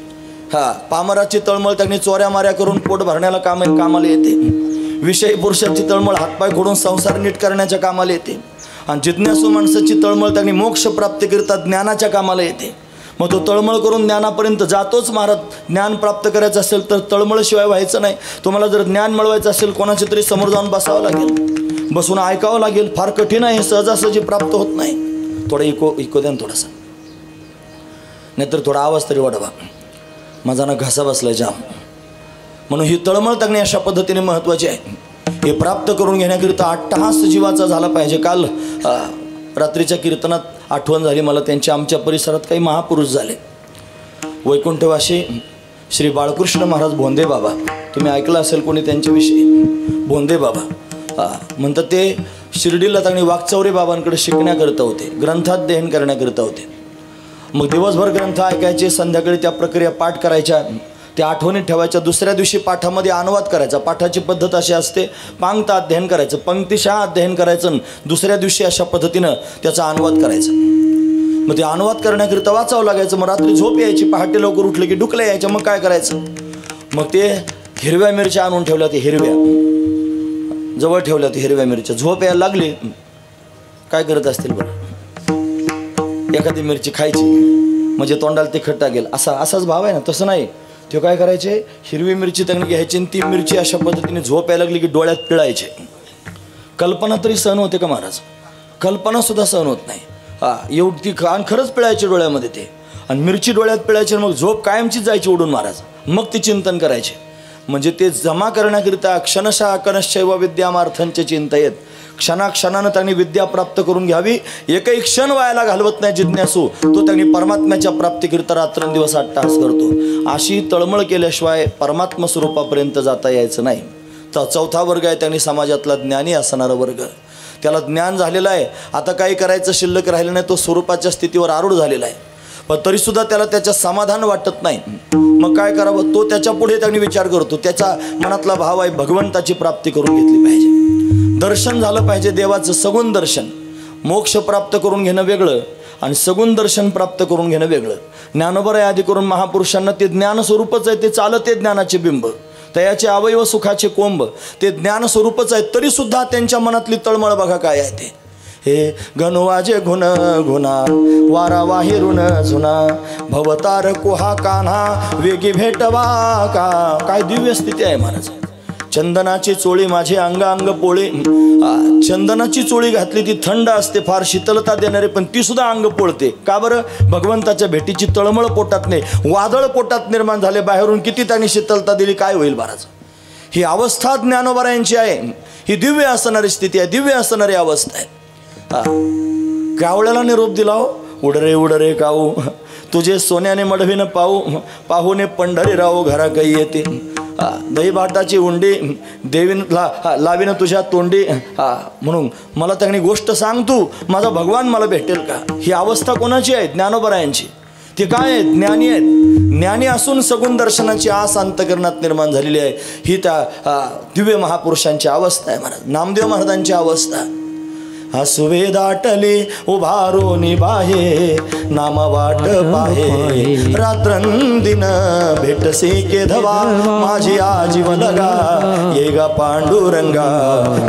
पामराची तळमळ त्यांनी चोऱ्या माऱ्या करून पोट भरण्याला कामाला येते. विषय पुरुषाची तळमळ हातपाय खोडून संसार नीट करण्याच्या कामाला येते. आणि जिज्ञासू माणसाची तळमळ त्यांनी मोक्ष प्राप्ती करता ज्ञानाच्या कामाला येते. मग तो तळमळ करून ज्ञानापर्यंत जातोच महाराज. ज्ञान प्राप्त करायचं असेल तर तळमळशिवाय व्हायचं नाही. तुम्हाला जर ज्ञान मिळवायचं असेल, कोणाच्या तरी समोर जाऊन बसावं लागेल, बसून ऐकावं लागेल. फार कठीण आहे, सहजासहजी प्राप्त होत नाही. थोडं इको द्या ना थोडासा, नाहीतर थोडा आवाज तरी वाढवा, माझा ना घसा बसलाय जाम. म्हणून ही तळमळ त्यांनी अशा पद्धतीने महत्त्वाची आहे. हे प्राप्त करून घेण्याकरिता अट्टहास जीवाचा झाला पाहिजे. काल रात्रीच्या कीर्तनात आठवण झाली मला, त्यांच्या आमच्या परिसरात काही महापुरुष झाले. वैकुंठवासी श्री बाळकृष्ण महाराज भोंदे बाबा, तुम्ही ऐकलं असेल कोणी त्यांच्याविषयी. भोंदे बाबा म्हणतात ते शिर्डीला त्यांनी वाकचौरे बाबांकडे शिकण्याकरता होते, ग्रंथाध्ययन करण्याकरता होते. मग दिवसभर ग्रंथ ऐकायचे, संध्याकाळी त्या प्रक्रिया पाठ करायच्या, त्या आठवणीत ठेवायच्या. दुसऱ्या दिवशी पाठामध्ये अनुवाद करायचा. पाठाची पद्धत अशी असते, पांगता अध्ययन करायचं, पंक्तिशः अध्ययन करायचं, दुसऱ्या दिवशी अशा पद्धतीनं त्याचा अनुवाद करायचा. मग ते अनुवाद करण्याकरिता वाचावं लागायचं. मग रात्री झोप यायची, पहाटे लवकर उठले की डुकल्या यायच्या. मग काय करायचं, मग ते हिरव्या मिरच्या आणून ठेवल्या, ते हिरव्या जवळ ठेवल्या होत्या हिरव्या मिरच्या. झोप यायला लागली, काय करत असतील बरं? एखादी मिरची खायची म्हणजे तोंडाला तिखट टाकेल असाच भाव आहे ना. तसं नाही, ते काय करायचे, हिरवी मिरची त्यांनी घ्यायची आणि ती मिरची अशा पद्धतीने झोप यायला लागली की डोळ्यात पिळायचे. कल्पना तरी सहन होते का महाराज? कल्पना सुद्धा सहन होत नाही. एवढी ती आणि खरंच पिळायचे डोळ्यामध्ये ते, आणि मिरची डोळ्यात पिळायची, मग झोप कायमचीच जायची उडून महाराज. मग ते चिंतन करायचे. म्हणजे ते जमा करण्याकरिता क्षणशः कणश्चैव विद्यामार्थांचे चिंतयेत, क्षणाक्षणानं त्यांनी विद्या प्राप्त करून घ्यावी. एकही क्षण वायाला घालवत नाही जिज्ञासू. तो त्यांनी परमात्म्याच्या प्राप्तीकरिता रात्रंदिवस अट्टहास करतो. अशी तळमळ केल्याशिवाय परमात्मा स्वरूपापर्यंत जाता यायचं नाही. तर चौथा वर्ग आहे त्यांनी समाजातला ज्ञानी असणारा वर्ग. त्याला ज्ञान झालेलं आहे, आता काही करायचं शिल्लक राहिलं नाही, तो स्वरूपाच्या स्थितीवर आरूढ झालेला आहे, पण तरीसुद्धा त्याला त्याच्या समाधान वाटत नाही. मग काय करावं? तो त्याच्या पुढे त्यांनी विचार करतो. त्याच्या मनातला भाव आहे भगवंताची प्राप्ती करून घेतली पाहिजे, दर्शन झालं पाहिजे देवाचं, सगुण दर्शन. मोक्ष प्राप्त करून घेणं वेगळं आणि सगुण दर्शन प्राप्त करून घेणं वेगळं. ज्ञानोबराय आदी करून महापुरुषांना ते ज्ञानस्वरूपच आहे, ते चालते ज्ञानाचे बिंब, तयाचे अवयव सुखाचे कोंब, ते ज्ञानस्वरूपच आहे. तरीसुद्धा त्यांच्या मनातली तळमळ बघा काय आहे ते. हे गणवाजे गुण गुणा वारा वाहिरून जुना भवतार कुहा कान्हा वेगी भेटवा का. काय दिव्य स्थिती आहे महाराज. चंदनाची चोळी माझे अंग अंग पोळे. चंदनाची चोळी घातली ती थंड असते, फार शीतलता देणारे, पण ती सुद्धा अंग पोळते. का बरं? भगवंताच्या भेटीची तळमळ पोटात नाही, वादळ पोटात निर्माण झाले. बाहेरून किती त्यांनी शीतलता दिली, काय होईल महाराज? ही अवस्था ज्ञानोबरायांची आहे. ही दिव्य असणारी स्थिती आहे, दिव्य असणारी अवस्था आहे. कावळ्याला निरोप दिला, उडरे उडरे काऊ तुझे सोन्याने मडवीनं पाहू पाहुणे पंढरी राहू घरा काही येते. दही भाताची उंडी देवीन लावीनं तुझ्या तोंडी. म्हणून मला त्यांनी गोष्ट सांग तू, माझा भगवान मला भेटेल का? ही अवस्था कोणाची आहे? ज्ञानोबरायांची. ते काय आहेत? ज्ञानी आहेत. ज्ञानी असून सगुण दर्शनाची आस अंतकरणात निर्माण झालेली आहे. ही त्या दिव्य महापुरुषांची अवस्था आहे महाराज, नामदेव महाराजांची अवस्था. हसुवे दाटली उभारो निबाहे नाम वाट पाहे रात्रंदिन भेटसे केधवा माझी आजीव लगा ये गा पांडुरंगा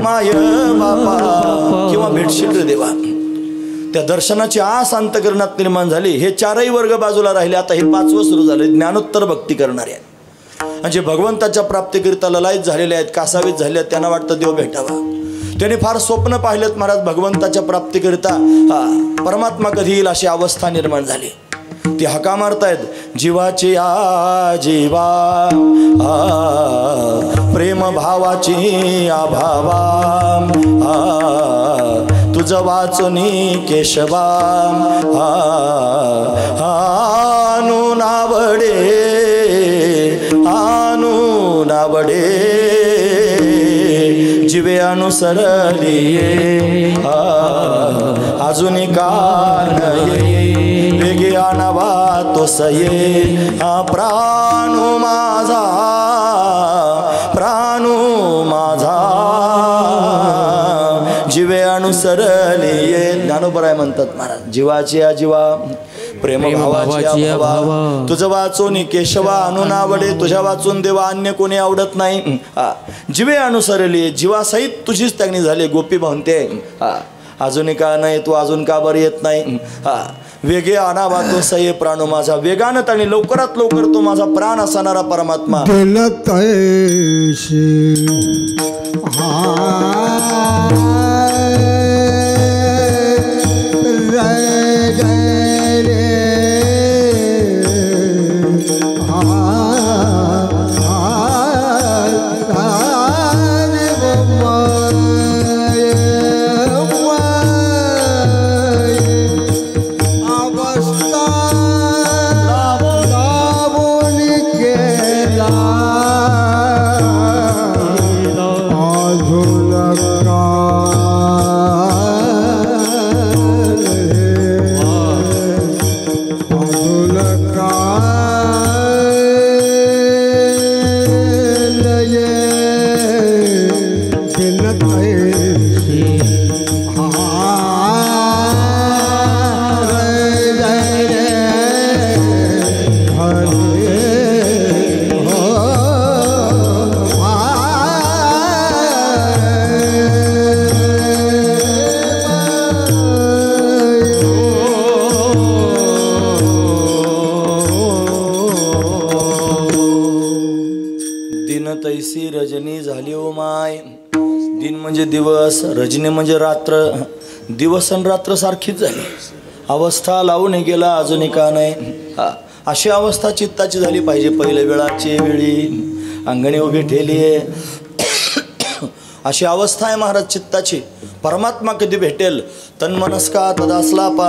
माय बापा. किंवा भेटशील रे देवा. त्या दर्शनाची आस अंतकरणात निर्माण झाली. हे चारही वर्ग बाजूला राहिले. आता हे पाचवं सुरू झालं, ज्ञानोत्तर भक्ती करणारे आहेत, म्हणजे भगवंताच्या प्राप्तीकरिता ललायत झालेले आहेत, कासावीत झाले आहेत. त्यांना वाटतं देव भेटावा. त्यांनी फार स्वप्न पाहिलेत महाराज भगवंताच्या प्राप्तीकरिता. परमात्मा कधी येईल अशी अवस्था निर्माण झाली. ती हाका मारतायत जीवाची जीवा प्रेम भावाची आभावा तुझं वाचुनी केशवा आनू नावडे आनू नावडे जीवे अनुसरलिये अजून कान ये वेगे आणावा तो सये प्राणू माझा जीवे अनुसरलिये. ज्ञानोबराय म्हणतात महाराज जीवाची आजीवा प्रेम भावाची भावा तुझं वाचून केशवा अनुनावडे. तुझ्या वाचून देवा अन्य कोणी आवडत नाही. जीवे अनुसरली जीवासहित तुझीच त्यांनी झाली. गोपी म्हणते अजून का नाही तू अजून का बरं येत नाही. वेगे आणावा तो सये प्राणू माझा. वेगानं त्यांनी लवकरात लवकर तो माझा प्राण असणारा परमात्मा अजून म्हणजे दिवस, रजनी म्हणजे रात्र. दिवस आणि रात्र सारखीच झाली. अवस्था लावून गेला अजूनही का नाही. अशी अवस्था चित्ताची झाली पाहिजे. पहिले वेळाची वेळी अंगणी उभी ठेली अशी अवस्था आहे महाराज चित्ताची. परमात्मा कधी भेटेल. तन्मनस्का तदास्लापा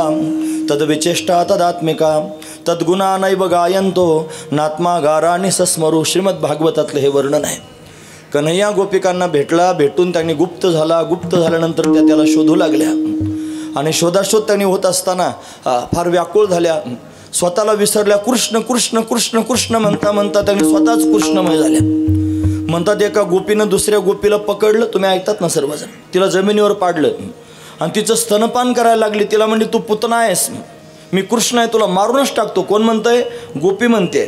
तद्विचेष्टा तदात्मिका तद्गुणा नैव गायंतो नात्मागाराणी सस्मरू. श्रीमद भागवतातलं हे वर्णन आहे. कन्हैया गोपिकांना भेटला. भेटून त्यांनी गुप्त झाला. गुप्त झाल्यानंतर त्या त्याला शोधू लागल्या आणि शोधाशोध त्यांनी होत असताना फार व्याकुळ झाल्या. स्वतःला विसरल्या. कृष्ण कृष्ण कृष्ण कृष्ण म्हणता म्हणता त्यांनी स्वतःच कृष्णमय झाल्या. म्हणतात एका गोपीनं दुसऱ्या गोपीला पकडलं. तुम्ही ऐकतात ना सर्वजण. तिला जमिनीवर पाडलं आणि तिचं स्तनपान करायला लागली. तिला म्हणली तू पुतना आहेस, मी कृष्ण आहे, तुला मारूनच टाकतो. कोण म्हणतंय? गोपी म्हणते.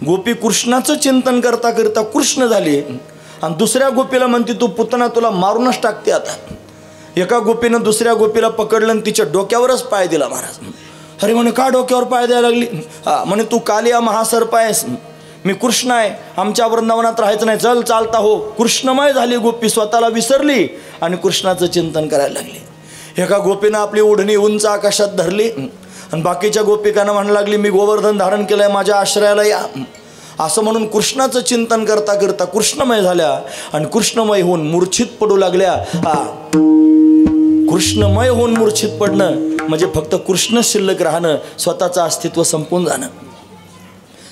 गोपी कृष्णाचं चिंतन करता करता कृष्ण झाली आणि दुसऱ्या गोपीला म्हणते तू पुतना, तुला मारूनच टाकते आता. एका गोपीनं दुसऱ्या गोपीला पकडलं आणि तिच्या डोक्यावरच पाय दिला महाराज. अरे म्हणे का डोक्यावर पाय द्यायला लागली? म्हणे तू कालिया महासर्प आहेस, मी कृष्ण आहे, आमच्या वृंदावनात राहायचं नाही, चल चालता हो. कृष्णमय झाली गोपी. स्वतःला विसरली आणि कृष्णाचं चिंतन करायला लागली. एका गोपीनं आपली ओढणी उंच आकाशात धरली आणि बाकीच्या गोपिकांना म्हणायला लागली मी गोवर्धन धारण केलंय, माझ्या आश्रयाला या. असं म्हणून कृष्णाचं चिंतन करता करता कृष्णमय झाल्या आणि कृष्णमय होऊन मूर्छित पडू लागल्या. कृष्णमय होऊन मूर्छित पडणं म्हणजे फक्त कृष्ण शिल्लक राहणं, स्वतःचं अस्तित्व संपून जाणं.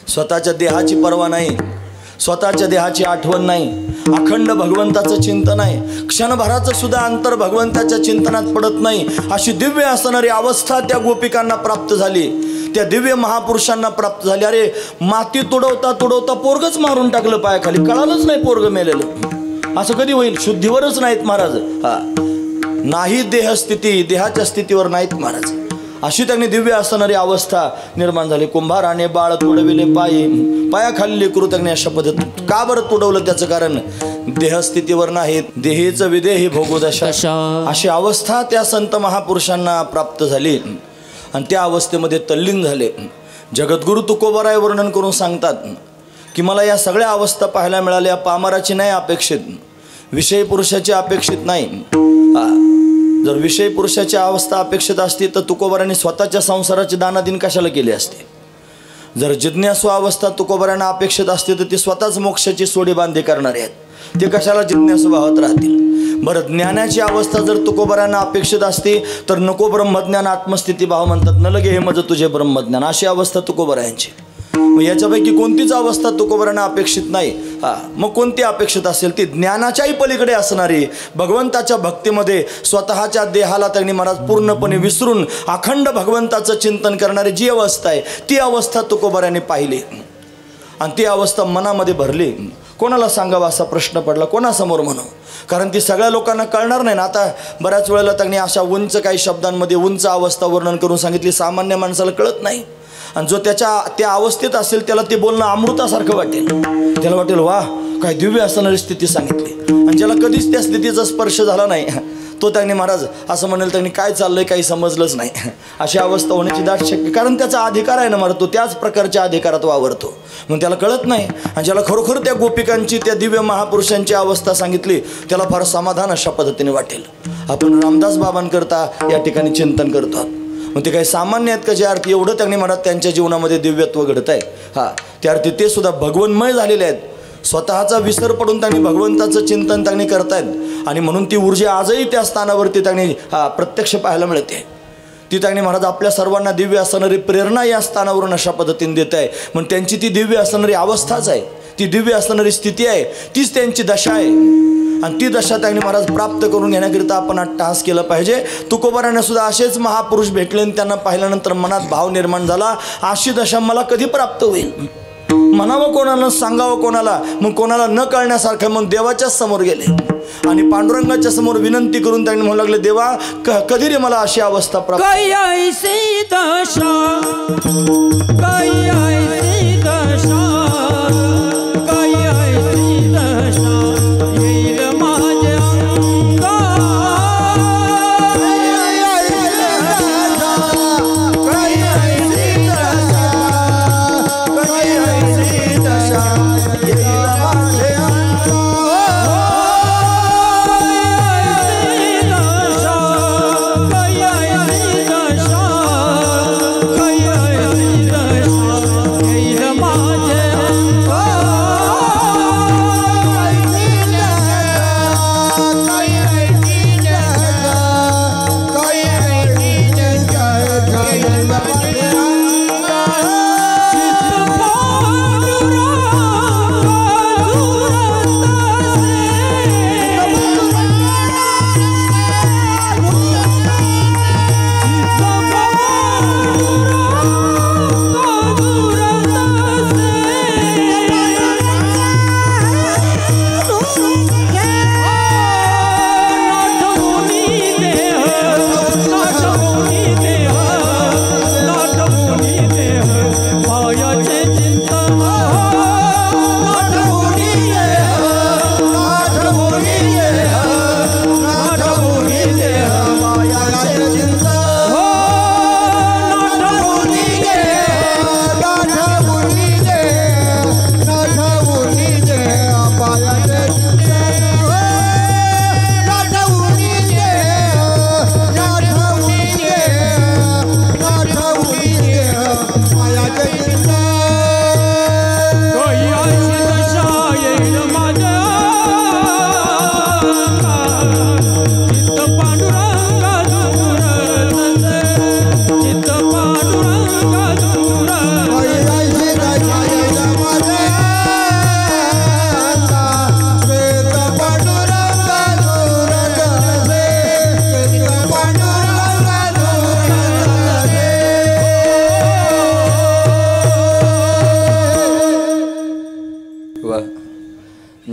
स्वतःच्या देहाची पर्वा नाही, स्वतःच्या देहाची आठवण नाही, अखंड भगवंताचं चिंतन आहे. क्षणभराचं सुद्धा अंतर भगवंताच्या चिंतनात पडत नाही. अशी दिव्य असणारी अवस्था त्या गोपिकांना प्राप्त झाली, त्या दिव्य महापुरुषांना प्राप्त झाली. अरे माती तुडवता तुडवता पोरगच मारून टाकलं पायाखाली, कळालंच नाही पोरग मेलेलं. असं कधी होईल? शुद्धीवरच नाहीत महाराज. नाही देहस्थिती, देहाच्या स्थितीवर नाहीत महाराज. अशी त्यांनी दिव्य असणारी अवस्था निर्माण झाली. कुंभाराने बाळ तुडविले पायी, पायाखाली लेकरू त्यांनी अशा पद्धत. का बरं तुडवलं? त्याचं कारण देहस्थितीवर नाहीत, देहेचं विदेही भोगोदशा. अशी अवस्था त्या संत महापुरुषांना प्राप्त झाली आणि त्या अवस्थेमध्ये तल्लीन झाले. जगद्गुरु तुकोबाराय वर्णन करून सांगतात की मला या सगळ्या अवस्था पाहायला मिळाल्या. पामराची नाही अपेक्षित, विषय पुरुषाची अपेक्षित नाही. जर विषय पुरुषाची अवस्था अपेक्षित असती तर तुकोबारांनी स्वतःच्या संसाराची दानादिन कशाला केली असते? जर जिज्ञासू अवस्था तुकोबारांना अपेक्षित असते तर ती स्वतःच मोक्षाची सोडी बांधी करणारे आहेत, ते कशाला जिज्ञासू भावत राहतील? बरं, ज्ञानाची अवस्था जर तुकोबारांना अपेक्षित असती तर नको ब्रह्मज्ञान आत्मस्थिती भाव म्हणतात, न लगे हे माझं तुझे ब्रह्मज्ञान, अशी अवस्था तुकोबारायांची. मग याच्यापैकी कोणतीच अवस्था तुकोबारांना अपेक्षित नाही. मग कोणती अपेक्षित असेल? ती ज्ञानाच्याही पलीकडे असणारी, भगवंताच्या भक्तीमध्ये स्वतःच्या देहाला त्यांनी महाराज पूर्णपणे विसरून अखंड भगवंताचं चिंतन करणारी जी अवस्था आहे ती अवस्था तुकोबारांनी पाहिली आणि ती अवस्था मनामध्ये भरली. कोणाला सांगावा असा प्रश्न पडला, कोणासमोर म्हणू? कारण ती सगळ्या लोकांना कळणार नाही ना. आता बऱ्याच वेळेला त्यांनी अशा उंच काही शब्दांमध्ये उंच अवस्था वर्णन करून सांगितली, सामान्य माणसाला कळत नाही. आणि जो त्या अवस्थेत असेल त्याला ते बोलणं अमृतासारखं वाटेल. त्याला वाटेल वा काय दिव्य असणारी स्थिती सांगितली. आणि ज्याला कधीच त्या स्थितीचा स्पर्श झाला नाही तो त्यांनी महाराज असं म्हणेल त्यांनी काय चाललंय काही समजलंच नाही. अशी अवस्था होण्याची दाट शक्य, कारण त्याचा अधिकार आहे ना महाराज, तो त्याच प्रकारच्या अधिकारात वावरतो म्हणून त्याला कळत नाही. आणि ज्याला खरोखर त्या गोपिकांची त्या दिव्य महापुरुषांची अवस्था सांगितली त्याला फार समाधान अशा पद्धतीने वाटेल. आपण रामदास बाबांकरता या ठिकाणी चिंतन करतो. मग ते काही सामान्य आहेत का जे अर्थी एवढं त्यांनी म्हणत त्यांच्या जीवनामध्ये दिव्यत्व घडत आहे. त्या अर्थी ते सुद्धा भगवन्मय झालेले आहेत. स्वतःचा विसर पडून त्यांनी भगवंताचं चिंतन त्यांनी करतायत आणि म्हणून ती ऊर्जा आजही त्या स्थानावरती त्यांनी प्रत्यक्ष पाहायला मिळते. ती त्यांनी महाराज आपल्या सर्वांना दिव्य असणारी प्रेरणा या स्थानावरून अशा पद्धतीने देत आहे. म्हणून त्यांची ती दिव्य असणारी अवस्थाच आहे, ती दिव्य असणारी स्थिती आहे, तीच त्यांची दशा आहे. आणि ती दशा त्यांनी महाराज प्राप्त करून घेण्याकरिता आपण अट्टहास केला पाहिजे. तुकोबारांना सुद्धा असेच महापुरुष भेटले आणि त्यांना पाहिल्यानंतर मनात भाव निर्माण झाला, अशी दशा मला कधी प्राप्त होईल? म्हणावं कोणाला, सांगावं कोणाला? मग कोणाला न कळण्यासारखं मग देवाच्याच समोर गेले आणि पांडुरंगाच्या समोर विनंती करून त्यांनी म्हणू लागले, देवा कधी रे मला अशी अवस्था प्राप्त?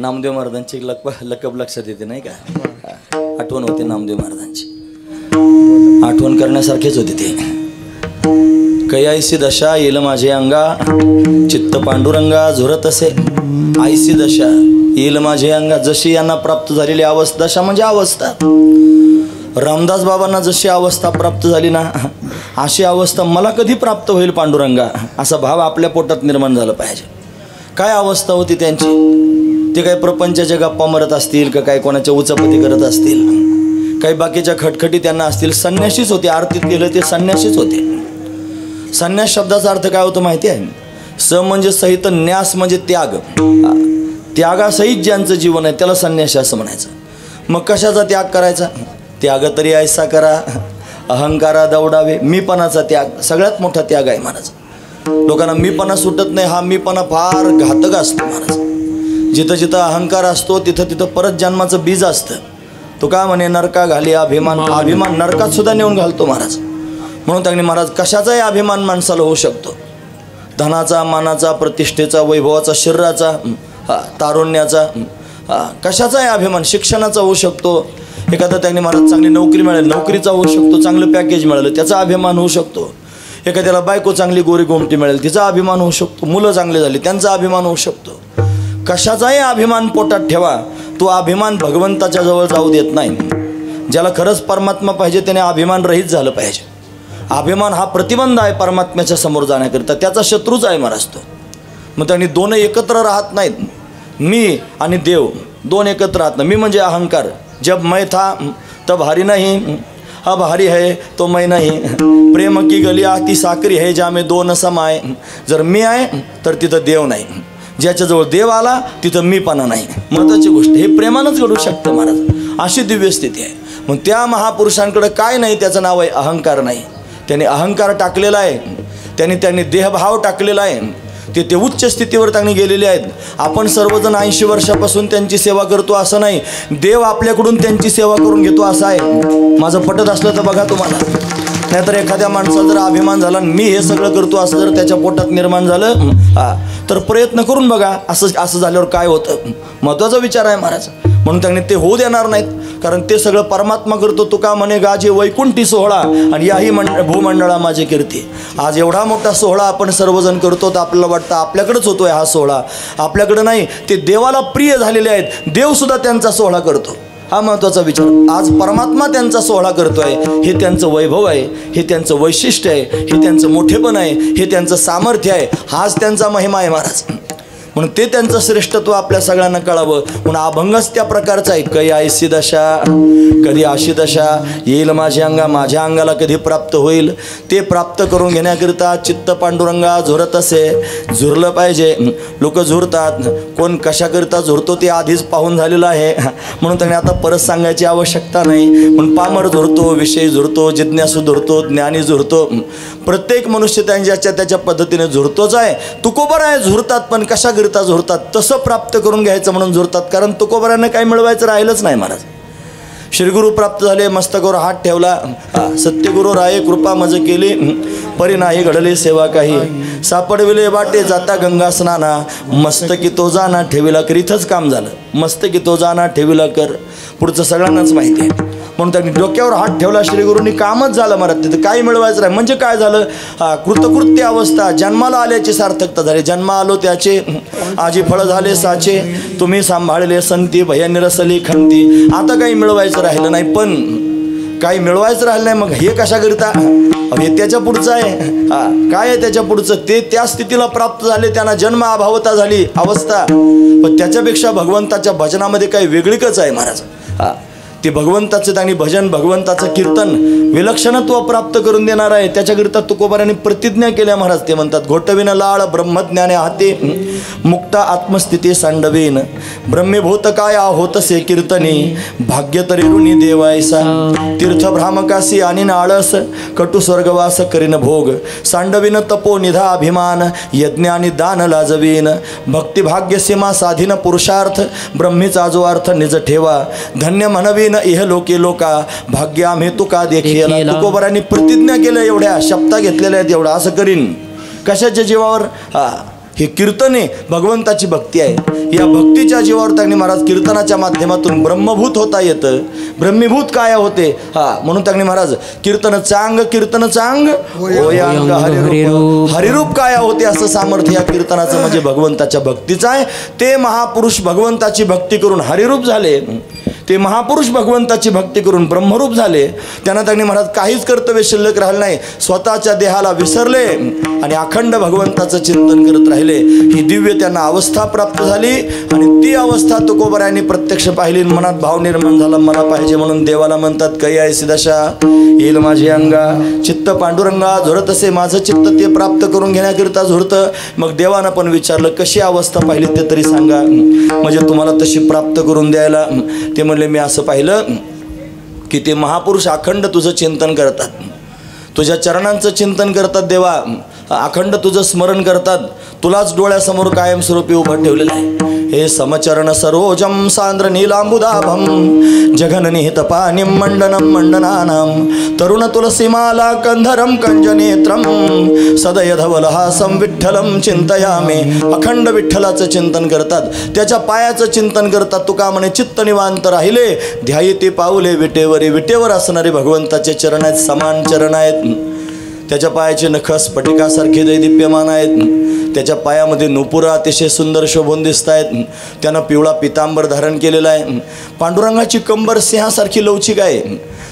नामदेव महाराजांची लकब लक्षात येते नाही का? आठवण होते नामदेव महाराजांची, आठवण करण्यासारखेच होते ते. कैयाईसी दशा येईल माझे अंगा, चित्त पांडुरंगा झुरत असे. आईसी दशा येईल माझे अंगा, जशी यांना प्राप्त झालेली अवस्था, दशा म्हणजे अवस्था. रामदास बाबांना जशी अवस्था प्राप्त झाली ना, अशी अवस्था मला कधी प्राप्त होईल पांडुरंगा, असा भाव आपल्या पोटात निर्माण झाला पाहिजे. काय अवस्था होती त्यांची? ते काही प्रपंचाच्या गप्पा मारत असतील का, काय कोणाच्या उचापती करत असतील, काही बाकीच्या खटखटी त्यांना असतील. संन्याशीच होते, आरतीत गेलं ते संन्याशीच होते. संन्यास शब्दाचा अर्थ काय होतो माहिती आहे? स म्हणजे सहित, न्यास म्हणजे त्याग. त्यागासहित ज्यांचं जीवन आहे त्याला संन्यासी असं म्हणायचं. मग कशाचा त्याग करायचा? त्याग तरी ऐसा करा, अहंकारा दौडावे. मीपणाचा त्याग सगळ्यात मोठा त्याग आहे महाराज. लोकांना मीपणा सुटत नाही. हा मीपणा फार घातक असतो महाराज. जिथं जिथं अहंकार असतो तिथं तिथं परत जन्माचं बीज असतं. तो का म्हणे नरका घाली अभिमान. अभिमान नरकात सुद्धा नेऊन घालतो महाराज. म्हणून त्यांनी महाराज कशाचाही अभिमान माणसाला होऊ शकतो. धनाचा, मानाचा, प्रतिष्ठेचा, वैभवाचा, शरीराचा, तारुण्याचा, कशाचाही अभिमान. शिक्षणाचा होऊ शकतो. एखादा त्यांनी महाराज चांगली नोकरी मिळाली, नोकरीचा होऊ शकतो. चांगलं पॅकेज मिळालं त्याचा अभिमान होऊ शकतो. एखाद्याला बायको चांगली गोरी गोमटी मिळेल तिचा अभिमान होऊ शकतो. मुलं चांगली झाली त्यांचा अभिमान होऊ शकतो. कशाचाही अभिमान पोटात ठेवा, तो अभिमान भगवंताच्या जवळ जाऊ देत नाही. ज्याला खरंच परमात्मा पाहिजे त्याने अभिमान रहित झालं पाहिजे. अभिमान हा प्रतिबंध आहे परमात्म्याच्या समोर जाण्याकरिता, त्याचा शत्रूच आहे महाराज तो. मग त्यांनी दोन एकत्र राहत नाहीत. मी आणि देव दोन एकत्र राहत नाही. मी म्हणजे अहंकार. जब मैं था तब हरी नहीं, अब हरी है तो मैं नहीं. प्रेम की गली आती साकरी है ज्यामे दोन समाय. जर मी आहे तर तिथं देव नाही. ज्याच्याजवळ देव आला तिथं मीपणा नाही. महत्त्वाची गोष्ट हे प्रेमानंच घडू शकतं महाराज. अशी दिव्य स्थिती आहे. मग त्या महापुरुषांकडे काय नाही, त्याचं नाव आहे अहंकार नाही. त्यांनी अहंकार टाकलेला आहे. त्यांनी देहभाव टाकलेला आहे. ते उच्च स्थितीवर त्यांनी गेलेले आहेत. आपण सर्वजण 80 वर्षापासून त्यांची सेवा करतो असं नाही. देव आपल्याकडून त्यांची सेवा करून घेतो असं आहे. माझं पटत असलं तर बघा तुम्हाला. नाहीतर एखाद्या माणसाला जर अभिमान झाला मी हे सगळं करतो असं जर त्याच्या पोटात निर्माण झालं तर प्रयत्न करून बघा असं झाल्यावर काय होतं. महत्त्वाचा विचार आहे महाराज. म्हणून त्यांनी ते होऊ देणार नाहीत. कारण ते सगळं परमात्मा करतो. तुका म्हणे गाजे वैकुंठी सोहळा आणि याही भूमंडळा माझी कीर्ती. आज एवढा मोठा सोहळा आपण सर्वजण करतो तर आपल्याला वाटतं आपल्याकडेच होतोय हा सोहळा. आपल्याकडे नाही. ते देवाला प्रिय झालेले आहेत. देवसुद्धा त्यांचा सोहळा करतो. हा महत्त्वाचा विचार. आज परमात्मा त्यांचा सोहळा करतोय. हे त्यांचं वैभव आहे, हे त्यांचं वैशिष्ट्य आहे, हे त्यांचं मोठेपण आहे, हे त्यांचं सामर्थ्य आहे. हाच त्यांचा महिमा आहे महाराज. म्हणून ते त्यांचं श्रेष्ठत्व आपल्या सगळ्यांना कळावं. म्हणून अभंगच त्या प्रकारचा आहे. कै आयसी दशा, कधी अशी दशा येईल माझ्या अंगा, माझ्या अंगाला कधी प्राप्त होईल. ते प्राप्त करून घेण्याकरिता चित्त पांडुरंगा झुरत असे. झुरलं पाहिजे. लोक झुरतात. कोण कशाकरिता झुरतो ते आधीच पाहून झालेलं आहे. म्हणून त्यांनी आता परत सांगायची आवश्यकता नाही. म्हणून पामर झुरतो, विषयी झुरतो, जिज्ञासू झुरतो, ज्ञानी झुरतो. प्रत्येक मनुष्य त्याच्या पद्धतीने झुरतोच आहे. तुकोबर आहे झुरतात, पण कशा झुरतात तसं प्राप्त करून घ्यायचं म्हणून झुरतात. कारण तुकोबरांना काही मिळवायचं राहिलंच नाही महाराज. श्रीगुरु प्राप्त झाले, मस्तकावर हात ठेवला. सत्यगुरु राये कृपा मज केली, परी नाही घडली सेवा काही. सापडविले वाटे जाता गंगा स्नाना, मस्तकी तो जाना ठेविला कर. इथंच काम झालं. मस्तकी तो जाना ठेविला कर. पुढचं सगळ्यांनाच माहिती आहे. म्हणून त्यांनी डोक्यावर हात ठेवला श्रीगुरूंनी. कामच झालं महाराज. तिथं काही मिळवायचं नाही. म्हणजे काय झालं? कृतकृत्य अवस्था. जन्माला आल्याची सार्थकता झाली. जन्मा आलो त्याचे आजी फळ झाले साचे. तुम्ही सांभाळले संती भय निरसली खंती. आता काही मिळवायचं राहिलं नाही. पण काही मिळवायचं राहिलं नाही. मग हे कशाकरिता? हे त्याच्या पुढचं आहे. काय आहे त्याच्या पुढचं? ते त्या स्थितीला प्राप्त झाले. त्यांना जन्म अभावता झाली अवस्था. पण त्याच्यापेक्षा भगवंताच्या भजनामध्ये काही वेगळीकच आहे महाराज. ते भगवंताचं त्यांनी भजन, भगवंताचं कीर्तन विलक्षणत्व प्राप्त करून देणार आहे. त्याच्याकरिता तुकोबारांनी प्रतिज्ञा केल्या महाराज. ते म्हणतात घोटविन लाळ ब्रह्मज्ञाने हाते, मुक्ता आत्मस्थिती सांडवीन. ब्रह्मीभूत काय होतसे कीर्तनी, भाग्य तरी ऋणी देवायसा. तीर्थ भ्रामकासी आणि नाळस, कटु स्वर्गवास करीन भोग. सांडवीन तपो निधा अभिमान, यज्ञ आणि दान लाजवीन. भक्ती भाग्य सीमा साधीन पुरुषार्थ, ब्रह्मीचा जो अर्थ निज ठेवा. धन्य म्हणवी इह लोके लोका, भाग्य आम्ही तुका देखील. तुकोबारांनी प्रतिज्ञा केलं. एवढ्या शब्दा घेतलेल्या आहेत. एवढं असं करीन. कशाच्या जीवावर? हे कीर्तन आहे, भगवंताची भक्ती आहे। या भक्तीच्या जीवावर त्यांनी महाराज कीर्तनाच्या माध्यमातून ब्रह्मभूत होता येतं, ब्रह्मीभूत काय होते म्हणून त्यांनी महाराज कीर्तन चांग होयांग हरिरूप, हरिरूप काय होते असं सामर्थ्य या कीर्तनाचं म्हणजे भगवंताच्या भक्तीचं आहे। ते महापुरुष भगवंताची भक्ती करून हरिरूप झाले, ते महापुरुष भगवंताची भक्ती करून ब्रह्मरूप झाले। त्यांना त्यांनी महाराज काहीच कर्तव्य शिल्लक राहिलं नाही, स्वतःच्या देहाला विसरले आणि अखंड भगवंताचं चिंतन करत राहिले। ही दिव्य त्यांना अवस्था प्राप्त झाली आणि ती अवस्था तुकोबरायांनी प्रत्यक्ष पाहिली, मनात भाव निर्माण झाला, मला पाहिजे म्हणून देवाला म्हणतात, कै ऐसी दशा येईल माझी अंगा, चित्त पांडुरंगा झुरत असे माझं चित्त ते प्राप्त करून घेण्याकरिता झुरतं। मग देवानं पण विचारलं, कशी अवस्था पाहिली ते तरी सांगा, म्हणजे तुम्हाला तशी प्राप्त करून द्यायला। ते म्हणले, मी असं पाहिलं की ते महापुरुष अखंड तुझं चिंतन करतात, तुझ्या चरणांचं चिंतन करतात देवा, अखंड तुझं स्मरण करतात, तुलाच डोळ्यासमोर कायमस्वरूपी उभं ठेवलेलं आहे। हे समचरण सरोजम सांद्र नीलांबुदाभम जगननिहित पानिम मंडनम मंडनानाम तरुण तुलसीमाला कंधरम कंजनेत्रम सदय धवलहासम विठ्ठलम चिंतयामे। अखंड विठ्ठलाचं चिंतन करतात, त्याच्या पायाचं चिंतन करतात। तुका म्हणे चित्त निवांत राहिले, ध्यायते पाऊले विटेवरी, विटेवर असणारे भगवंताचे चरण आहेत, समान चरण आहेत। त्याच्या पायाचे नख स्फटिकासारखे दैदिप्यमान आहेत, त्याच्या पायामध्ये नुपुरा अतिशय सुंदर शोभून दिसत आहेत, त्यानं पिवळा पितांबर धारण केलेला आहे। पांडुरंगाची कंबर सिंहासारखी लवचिक आहे,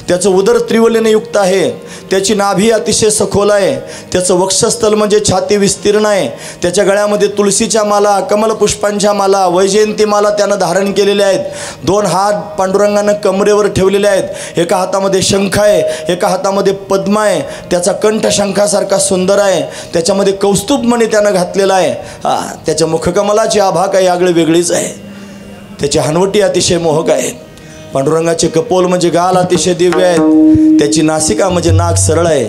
त्याचं उदर त्रिवलीने युक्त आहे, त्याची नाभी अतिशय सखोल आहे, त्याचं वक्षस्थल म्हणजे छाती विस्तीर्ण आहे, त्याच्या गळ्यामध्ये तुळशीच्या माला, कमलपुष्पांच्या माला, वैजयंती माला त्यानं धारण केलेल्या आहेत। 2 हात पांडुरंगानं कमरेवर ठेवलेले आहेत, एका हातामध्ये शंख आहे, एका हातामध्ये पद्म आहे, त्याचा कंठ शंखासारखा सुंदर आहे, त्याच्यामध्ये कौस्तुभमणी त्यानं घातलेला आहे। त्याच्या मुखकमलाची आभा काही आगळी वेगळीच आहे, त्याची हनवटी अतिशय मोहक आहे। पांडुरंगाचे कपोल म्हणजे गाल अतिशय दिव्य आहेत, त्याची नासिका म्हणजे नाक सरळ आहे,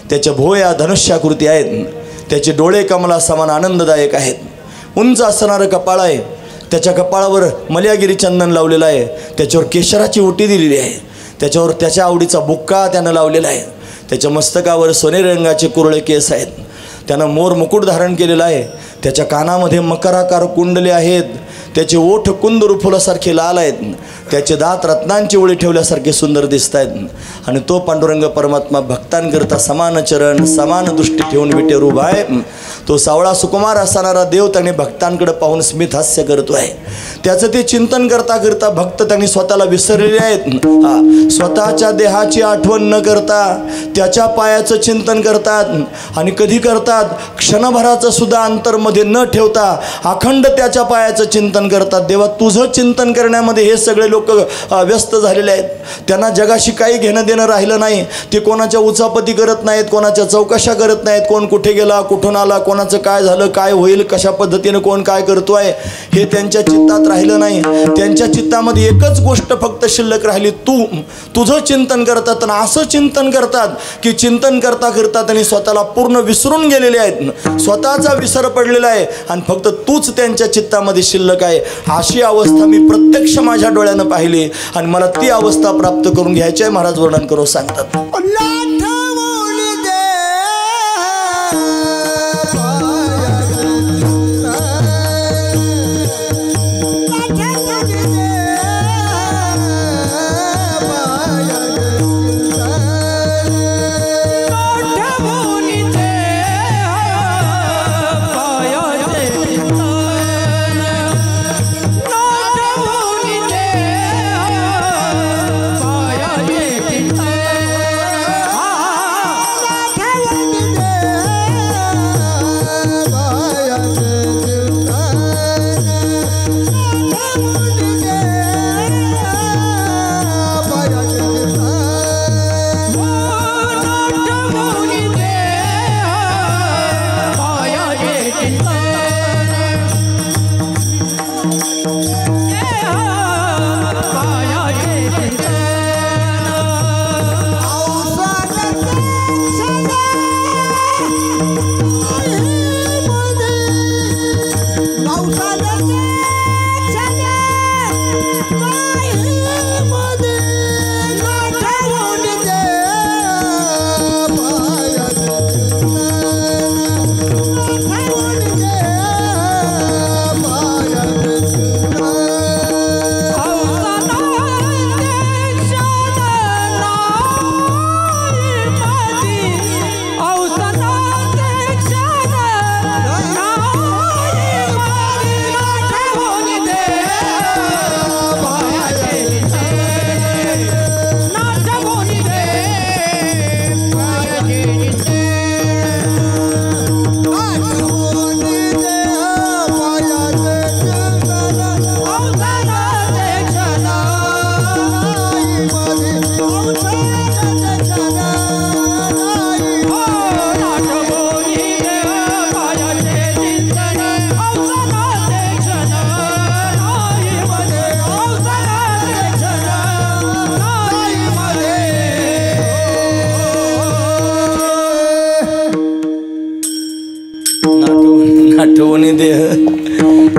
त्याच्या भोया धनुष्याकृती आहेत, त्याचे डोळे कमला समान आनंददायक आहेत। उंच असणारं कपाळ आहे, त्याच्या कपाळावर मल्यागिरी चंदन लावलेलं आहे, त्याच्यावर केशराची ओटी दिलेली आहे, त्याच्यावर त्याच्या आवडीचा बुक्का त्यानं लावलेला आहे, त्याच्या मस्तकावर सोनेरी रंगाचे कुरळे केस आहेत, त्यानं मोर मुकुट धारण केलेला आहे, त्याच्या कानामध्ये मकराकार कुंडले आहेत, त्याचे ओठ कुंदूर फुलासारखे लाल आहेत, त्याचे दात रत्नांची ओळी ठेवल्यासारखे सुंदर दिसत आहेत। आणि तो पांडुरंग परमात्मा भक्तांकरता समान चरण समान दृष्टी ठेवून विटेवर उभा आहे। तो सावळा सुकुमार असणारा देव त्याने भक्तांकडे पाहून स्मित हास्य करतो आहे। त्याचं ते चिंतन करता करता भक्त त्यांनी स्वतःला विसरलेले आहेत, स्वतःच्या देहाची आठवण न करता त्याच्या पायाचं चिंतन करतात आणि कधी करतात, क्षणभराचं सुद्धा अंतरमध्ये न ठेवता अखंड त्याच्या पायाचं चिंतन करतात। देवा तुझं चिंतन करण्यामध्ये हे सगळे लोक व्यस्त झालेले आहेत, त्यांना जगाशी काही घेणं देणं राहिलं नाही, ते कोणाच्या उचापती करत नाहीत, कोणाच्या चौकशा करत नाहीत, कोण कुठे गेला कुठून आला, कोणाचं काय झालं काय होईल, कशा पद्धतीनं कोण काय करतोय हे त्यांच्या चित्तात राहिलं नाही। त्यांच्या चित्तामध्ये एकच गोष्ट फक्त शिल्लक राहिली, तुझं चिंतन करतात। आणि असं चिंतन करतात की चिंतन करता करता त्यांनी स्वतःला पूर्ण विसरून गेलेले आहेत, स्वतःचा विसर पडलेला आहे आणि फक्त तूच त्यांच्या चित्तामध्ये शिल्लक आहे। अशी अवस्था मी प्रत्यक्ष माझ्या डोळ्यानं पाहिली आणि मला ती अवस्था प्राप्त करून घ्यायची आहे। महाराज वर्णन करून सांगतात,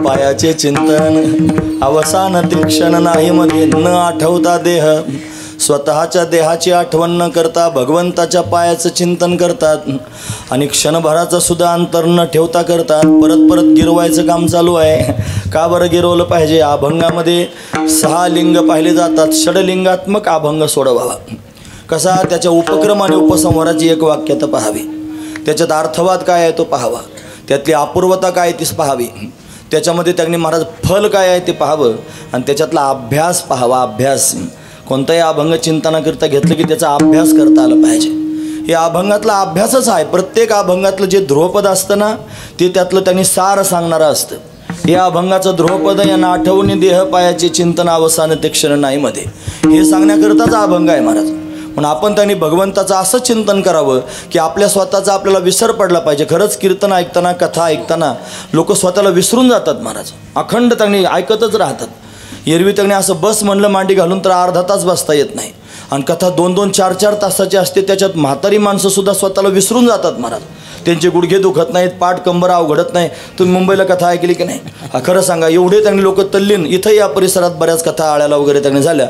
पायाचे चिंतन अवसान तीक्षण नाही मध्ये न आठवता देह स्वतःच्या देहाची आठवण न करता भगवंताच्या पायाचं चिंतन करतात आणि क्षणभराचं सुद्धा अंतर न ठेवता करतात. परत परत गिरवायचं काम चालू आहे. का बरं गिरवलं पाहिजे? अभंगामध्ये 6 लिंग पाहिले जातात. षडलिंगात्मक अभंग सोडवावा. कसा? त्याच्या उपक्रम आणि उपसंहाराची एक वाक्यता पाहावी. त्याच्यात अर्थवाद काय आहे तो पाहावा. त्यातली अपूर्वता काय आहे तीच पाहावी. त्याच्यामध्ये त्यांनी महाराज फल काय आहे ते पाहावं आणि त्याच्यातला अभ्यास पाहावा. अभ्यास कोणताही अभंग चिंतनाकरिता घेतलं की त्याचा अभ्यास करता आला पाहिजे. हे अभंगातला अभ्यासच आहे. प्रत्येक अभंगातलं जे ध्रुवपद असतं ना ते त्यातलं त्यांनी सार सांगणारं असतं. या अभंगाचं ध्रुवपद यांना आठवणी देह पायाचे चिंतन अवसान ते क्षण नाही मध्ये हे सांगण्याकरिताच अभंग आहे महाराज. म्हणून आपण त्यांनी भगवंताचं असं चिंतन करावं की आपल्या स्वतःचा आपल्याला विसर पडला पाहिजे. खरंच कीर्तन ऐकताना कथा ऐकताना लोक स्वतःला विसरून जातात महाराज. अखंड त्यांनी ऐकतच राहतात. एरवी त्यांनी असं बस म्हणलं मांडी घालून तर अर्धा तास बसता येत नाही आणि कथा 2-2, 4-4 तासाची असते. त्याच्यात म्हातारी माणसंसुद्धा स्वतःला विसरून जातात महाराज. त्यांचे गुडघे दुखत नाहीत, पाठ कंबर अवघडत नाही. तुम्ही मुंबईला कथा ऐकली की नाही? खरं सांगा, एवढे त्यांनी लोक तल्लीन. इथंही या परिसरात बऱ्याच कथा आळ्याला वगैरे त्यांनी झाल्या.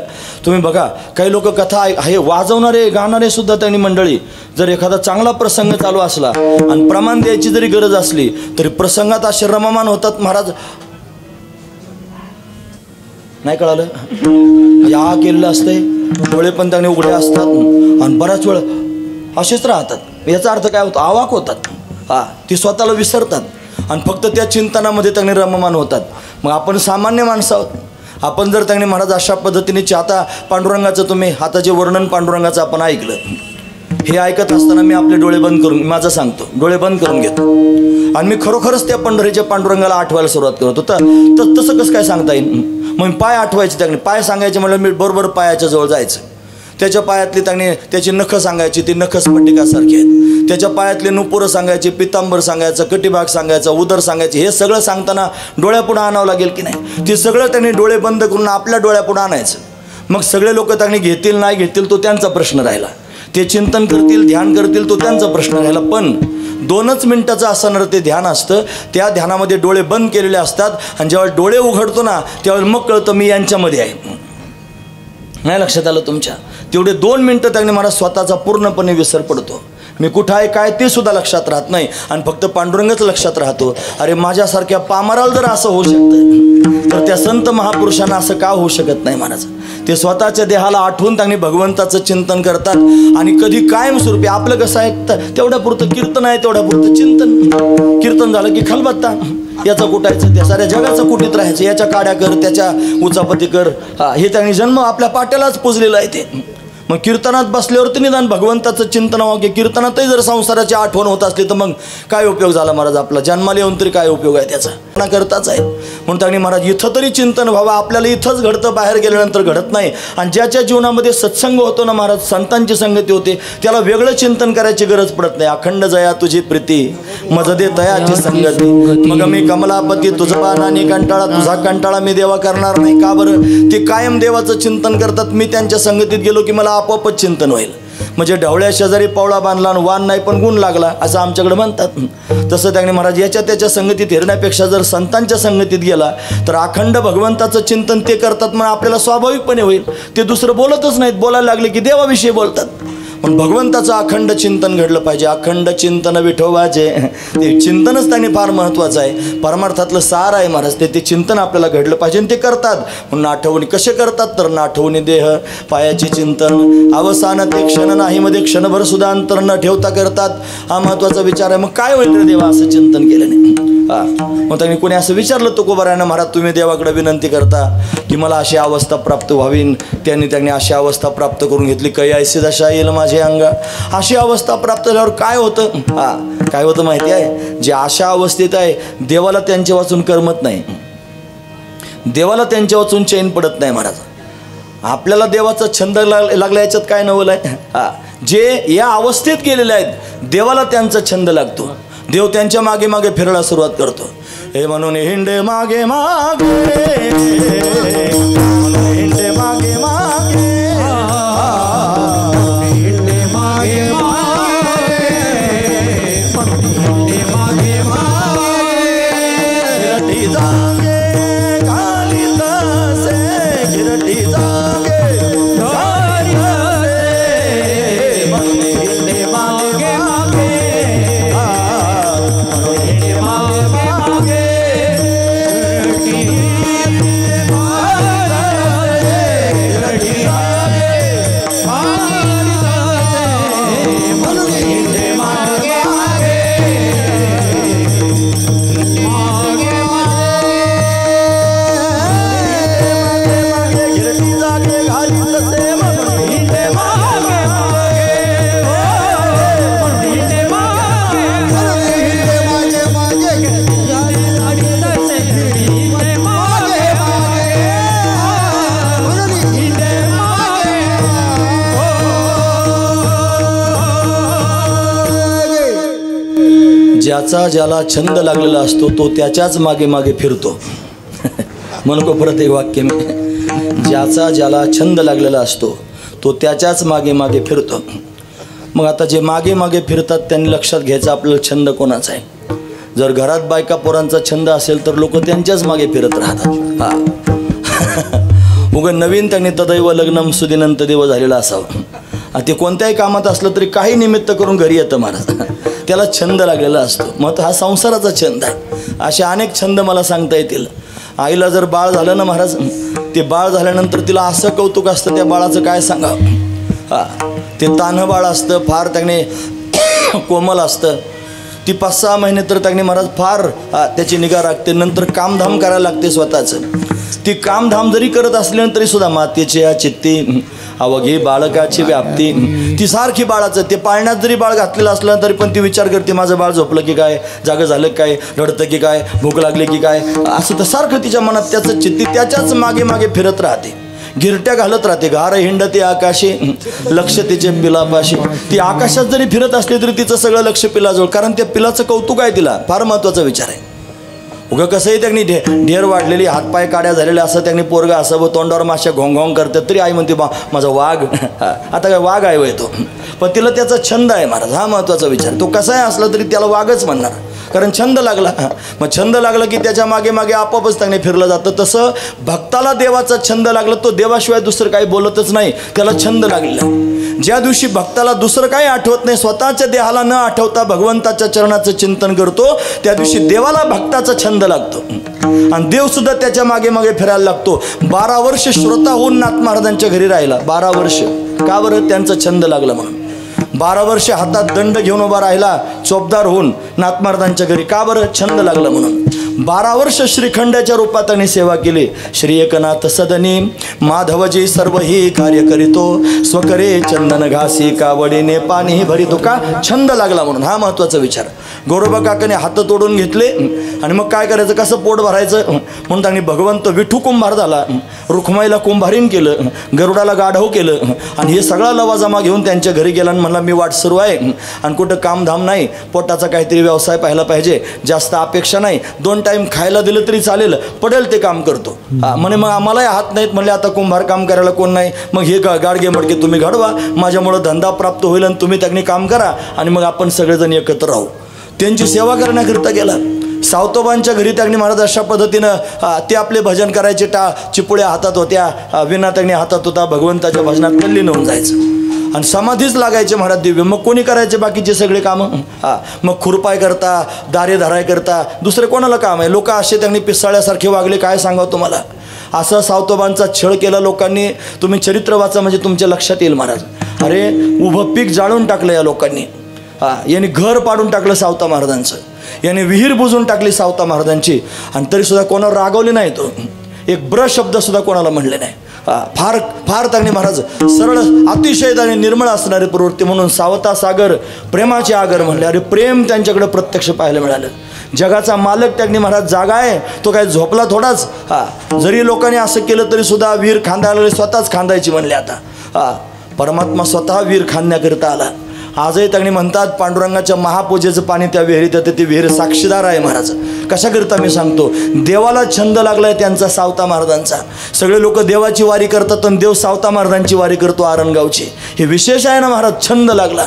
तुम्ही बघा काही लोक कथा हे वाजवणारे गाणारे सुद्धा त्यांनी मंडळी जर एखादा चांगला प्रसंग चालू असला आणि प्रमाण द्यायची जरी गरज असली तरी प्रसंगात असे रममान होतात महाराज. नाही कळालं? या केलेलं असतंय. डोळे पण त्यांनी उघडे असतात आणि बराच वेळ असेच राहतात. याचा अर्थ काय होतो? आवाक होतात. ती स्वतःला विसरतात आणि फक्त त्या चिंतनामध्ये त्यांनी रममान होतात. मग आपण सामान्य माणसं आहोत. आपण जर त्यांनी महाराज अशा पद्धतीने आता पांडुरंगाचं तुम्ही आता जे वर्णन पांडुरंगाचं आपण ऐकलं, हे ऐकत असताना मी आपले डोळे बंद करून माझं सांगतो, डोळे बंद करून घेतो आणि मी खरोखरच त्या पंढरीच्या पांडुरंगाला आठवायला सुरुवात करत होता. तर तसं कसं काय सांगता येईल? मग पाय आठवायचे. त्यांनी पाय सांगायचे म्हणलं मी बरोबर पायाच्या जवळ जायचं. त्याच्या पायातली त्यांनी त्याची नखं सांगायची, ती नखं स्फटिकासारखी आहेत. त्याच्या पायातले नुपुरं सांगायचे, पितांबर सांगायचं, कटिभाग सांगायचा, उदर सांगायचे. हे सगळं सांगताना डोळ्यापुढं आणावं लागेल की नाही? ते सगळं त्यांनी डोळे बंद करून आपल्या डोळ्यापुढं आणायचं. मग सगळे लोक त्यांनी घेतील नाही घेतील तो त्यांचा प्रश्न राहिला. ते चिंतन करतील, ध्यान करतील तो त्यांचा प्रश्न राहिला. पण 2च मिनिटाचं असणारं ते ध्यान असतं. त्या ध्यानामध्ये डोळे बंद केलेले असतात आणि जेव्हा डोळे उघडतो ना त्यावेळेस मग कळतं मी यांच्यामध्ये आहे. नाही लक्षात आलं तुमच्या? तेवढे 2 मिनटं त्यांनी मला स्वतःचा पूर्णपणे विसर पडतो. मी कुठं आहे काय ते सुद्धा लक्षात राहत नाही आणि फक्त पांडुरंगच लक्षात राहतो. अरे माझ्यासारख्या पामराला जर असं होऊ शकतं तर त्या संत महापुरुषांना असं का होऊ शकत नाही महाराज? ते स्वतःच्या देहाला आठवून त्यांनी भगवंताचं चिंतन करतात आणि कधी कायमस्वरूपी आपलं कसं आहे तेवढ्या पुरतं कीर्तन आहे, तेवढ्या पुरतं चिंतन. कीर्तन झालं की खलबत्ता याचं कुटायचं, त्या साऱ्या जगाचं कुटीत राहायचं. याच्या काड्या कर, त्याच्या उचापती कर. हे त्यांनी जन्म आपल्या पाट्यालाच पुजलेलं आहे ते. मग कीर्तनात बसल्यावरती निदान भगवंताचं चिंतन व्हावं की कीर्तनातही जर संसाराची आठवण होत असली तर मग काय उपयोग झाला महाराज? आपला जन्माला येऊन तरी काय उपयोग आहे त्याचा? ना करताच आहे. म्हणून त्यांनी महाराज इथं तरी चिंतन व्हावं. आपल्याला इथंच घडतं, बाहेर गेल्यानंतर घडत नाही. आणि ज्याच्या जीवनामध्ये सत्संग होतो ना महाराज, संतांची संगती होते, त्याला वेगळं चिंतन करायची गरज पडत नाही. अखंड जया तुझी प्रीती मज दे तयाची संगती, मग मी कमलापती तुझं बाणाने कंटाळा, तुझा कंटाळा मी देवा करणार नाही. का बरं? ते कायम देवाचं चिंतन करतात. मी त्यांच्या संगतीत गेलो की मला आपोआपच चिंतन होईल. म्हणजे ढवळ्या शेजारी पावळा बांधला आणि वान नाही पण गुण लागला असं आमच्याकडे म्हणतात. तसं त्यांनी महाराज याच्या त्याच्या संगतीत हिरण्यापेक्षा जर संतांच्या संगतीत गेला तर अखंड भगवंताचं चिंतन ते करतात. मग आपल्याला स्वाभाविकपणे होईल. ते दुसरं बोलतच नाहीत. बोलायला लागले की देवाविषयी बोलतात. पण भगवंताचं अखंड चिंतन घडलं पाहिजे. अखंड चिंतन विठोबाचे, ते चिंतनच त्यांनी फार महत्त्वाचं आहे. परमार्थातलं सार आहे महाराज. ते चिंतन आपल्याला घडलं पाहिजे आणि ते करतात. म्हणून आठवणी कसे करतात तर आठवणी देह पायाचे चिंतन अवसान ते क्षण नाही मध्ये क्षणभर सुद्धा अंतर न ठेवता करतात. हा महत्त्वाचा विचार आहे. मग काय होईल रे देवा असं चिंतन केल्याने? मग त्यांनी कोणी असं विचारलं तुकोबारायनं, महाराज तुम्ही देवाकडे विनंती करता की मला अशी अवस्था प्राप्त व्हावी. त्यांनी अशी अवस्था प्राप्त करून घेतली. कैयासी दशा येईल माझे अंग. अशी अवस्था प्राप्त झाल्यावर काय होतं? काय होतं माहिती आहे? जे अशा अवस्थेत आहे देवाला त्यांच्या वाचून करमत नाही, देवाला त्यांच्या वाचून चैन पडत नाही महाराज. आपल्याला देवाचा छंद लागला याच्यात काय नवल आहे? जे या अवस्थेत गेलेले आहेत देवाला त्यांचा छंद लागतो. देव त्यांच्या मागे मागे फिरायला सुरुवात करतो. हे म्हणून हिंडे मागे मागे, हिंडे मागे मागे, हिंडे मागे मागे, हिंडे मागे मागे, ज्याचा ज्याला छंद लागलेला असतो तो त्याच्याच मागे मागे फिरतो. म्हणू परत एक वाक्य मी, ज्याचा ज्याला छंद लागलेला असतो तो त्याच्याच मागे मागे फिरतो. मग आता जे मागे मागे फिरतात त्यांनी लक्षात घ्यायचं आपल्याला छंद कोणाचा आहे. जर घरात बायका पोरांचा छंद असेल तर लोक त्यांच्याच मागे फिरत राहतात. हा उगं नवीन त्यांनी तदैव लग्नम सुदिनंत देव झालेला असावं. ते कोणत्याही कामात असलं तरी काही निमित्त करून घरी येतं महाराज. त्याला छंद लागलेला असतो. मग हा संसाराचा छंद आहे. असे अनेक छंद मला सांगता येतील. आईला जर बाळ झालं ना महाराज, ते बाळ झाल्यानंतर तिला असं कौतुक असतं त्या बाळाचं काय सांगावं. हा ते तान्हं बाळ असतं, फार त्याने कोमल असतं. ती 5-6 महिने तर त्याने महाराज फार त्याची निगा राखते. नंतर कामधाम करायला लागते स्वतःचं. ती कामधाम जरी करत असली तरी सुद्धा मातेच्या चित्ती अवघी बाळकाची व्याप्ती. ती सारखी बाळाचं, ते पाळण्यात जरी बाळ घातलेलं असलं तरी पण ती विचार करते माझं बाळ झोपलं की काय, जागं झालं काय, रडतं की काय, भूक लागली की काय, असं तर सारखं तिच्या मनात त्याचं चित्ती त्याच्याच मागे मागे फिरत राहते. गिरट्या घालत राहते. घार हिंडते आकाशी लक्ष तिचे पिलापाशी. ती आकाशात जरी फिरत असली तरी तिचं सगळं लक्ष पिलाजवळ. कारण त्या पिलाचं कौतुक आहे. तिला फार महत्त्वाचा विचार आहे. उगं कसंही त्यांनी ढेर वाढलेली, हातपाय काड्या झालेल्या असं त्यांनी पोरगा असावं, तोंडावर माश्या घोंघोंग करतात तरी आई म्हणते बा माझा वाघ. आता काय वाघ आहे वय तो, पण तिला त्याचा छंद आहे महाराज. हा महत्त्वाचा विचार. तो कसाही असला तरी त्याला वाघच म्हणणार, कारण छंद लागला. मग छंद लागला की त्याच्या मागे मागे आपोआपच त्याने फिरलं जातं. तसं भक्ताला देवाचा छंद लागला, तो देवाशिवाय दुसरं काही बोलतच नाही, त्याला छंद लागलेला. ज्या दिवशी भक्ताला दुसरं काही आठवत नाही, स्वतःच्या देहाला न आठवता भगवंताच्या चरणाचं चिंतन करतो, त्या दिवशी देवाला भक्ताचा छंद लागतो आणि देव सुद्धा त्याच्या मागे मागे फिरायला लागतो. 12 वर्ष श्रोता होऊन नाथ महाराजांच्या घरी राहिला. 12 वर्ष का बरं? त्यांचा छंद लागला म्हणून. 12 वर्ष हातात दंड घेऊन उभा राहिला चोपदार होऊन नाथ महाराजांच्या घरी. का बरं? छंद लागला म्हणून. 12 वर्ष श्रीखंडाच्या रूपात त्यांनी सेवा केली. श्री एकनाथ सदनी माधवजी सर्व ही कार्य करीतो, स्वकरे चंदन घासी कावडीने पाणी भरितो. का? छंद लागला म्हणून. हा महत्त्वाचा विचार. गौरबा काकाने हात तोडून घेतले आणि मग काय करायचं, कसं पोट भरायचं म्हणून त्यांनी भगवंत विठू कुंभार झाला, रुक्माईला कुंभारीन केलं, गरुडाला गाढव केलं आणि हे सगळा लवाजमा घेऊन त्यांच्या घरी गेला आणि म्हणला मी वाट सुरू आहे आणि कुठं कामधाम नाही, पोटाचा काहीतरी व्यवसाय पाहायला पाहिजे, जास्त अपेक्षा नाही, 2 टाईम खायला दिलं तरी चालेल, पडेल ते काम करतो. म्हणे मग आम्हालाही हात नाहीत. म्हणले आता कुंभार काम करायला कोण नाही, मग हे गाडगे मडके तुम्ही घडवा, माझ्यामुळं धंदा प्राप्त होईल आणि तुम्ही त्यांनी काम करा आणि मग आपण सगळेजण एकत्र राहू. त्यांची सेवा करण्याकरिता गेला. सावतोबांच्या घरी त्यांनी महाराज अशा पद्धतीनं ते आपले भजन करायचे. चिपुळ्या हातात होत्या, विना त्यांनी हातात होता. भगवंताच्या भजनात तल्लीन होऊन जायचं आणि समाधीच लागायचे महाराज दिव्य. मग कोणी करायचे बाकीचे सगळे कामं? मग खुरपाय करता, दारे धराय करता, दुसरे कोणाला काम आहे? लोक असे त्यांनी पिसाळ्यासारखे वागले, काय सांगावं तुम्हाला. असं सावतोबांचा छळ केला लोकांनी. तुम्ही चरित्र वाचा म्हणजे तुमच्या लक्षात येईल महाराज. अरे उभं पीक जाळून टाकलं या लोकांनी. यांनी घर पाडून टाकलं सावता महाराजांचं, याने विहीर बुजून टाकली सावता महाराजांची आणि तरीसुद्धा कोणाला रागवले नाही. तो एक ब्र शब्द सुद्धा कोणाला म्हणले नाही. फार फार त्यांनी महाराज सरळ अतिशय त्यांनी निर्मळ असणारे प्रवृत्ती म्हणून सावता सागर प्रेमाचे आगर म्हणले. अरे प्रेम त्यांच्याकडे प्रत्यक्ष पाहायला मिळालं. जगाचा मालक त्यांनी महाराज जागा आहे, तो काय झोपला थोडाच. जरी लोकांनी असं केलं तरी सुद्धा विहीर खांदायला स्वतःच खांदायची म्हणले. आता परमात्मा स्वतः विहीर खांदण्याकरिता आला. आजही त्यांनी म्हणतात पांडुरंगाच्या महापूजेचं पाणी त्या विहिरीत येतं, ती विहीर साक्षीदार आहे महाराज. कशाकरिता मी सांगतो, देवाला छंद लागलाय त्यांचा, सावता महाराजांचा. सगळे लोक देवाची वारी करतात आणि देव सावता महाराजांची वारी करतो आरणगावची. हे विशेष आहे ना महाराज. छंद लागला.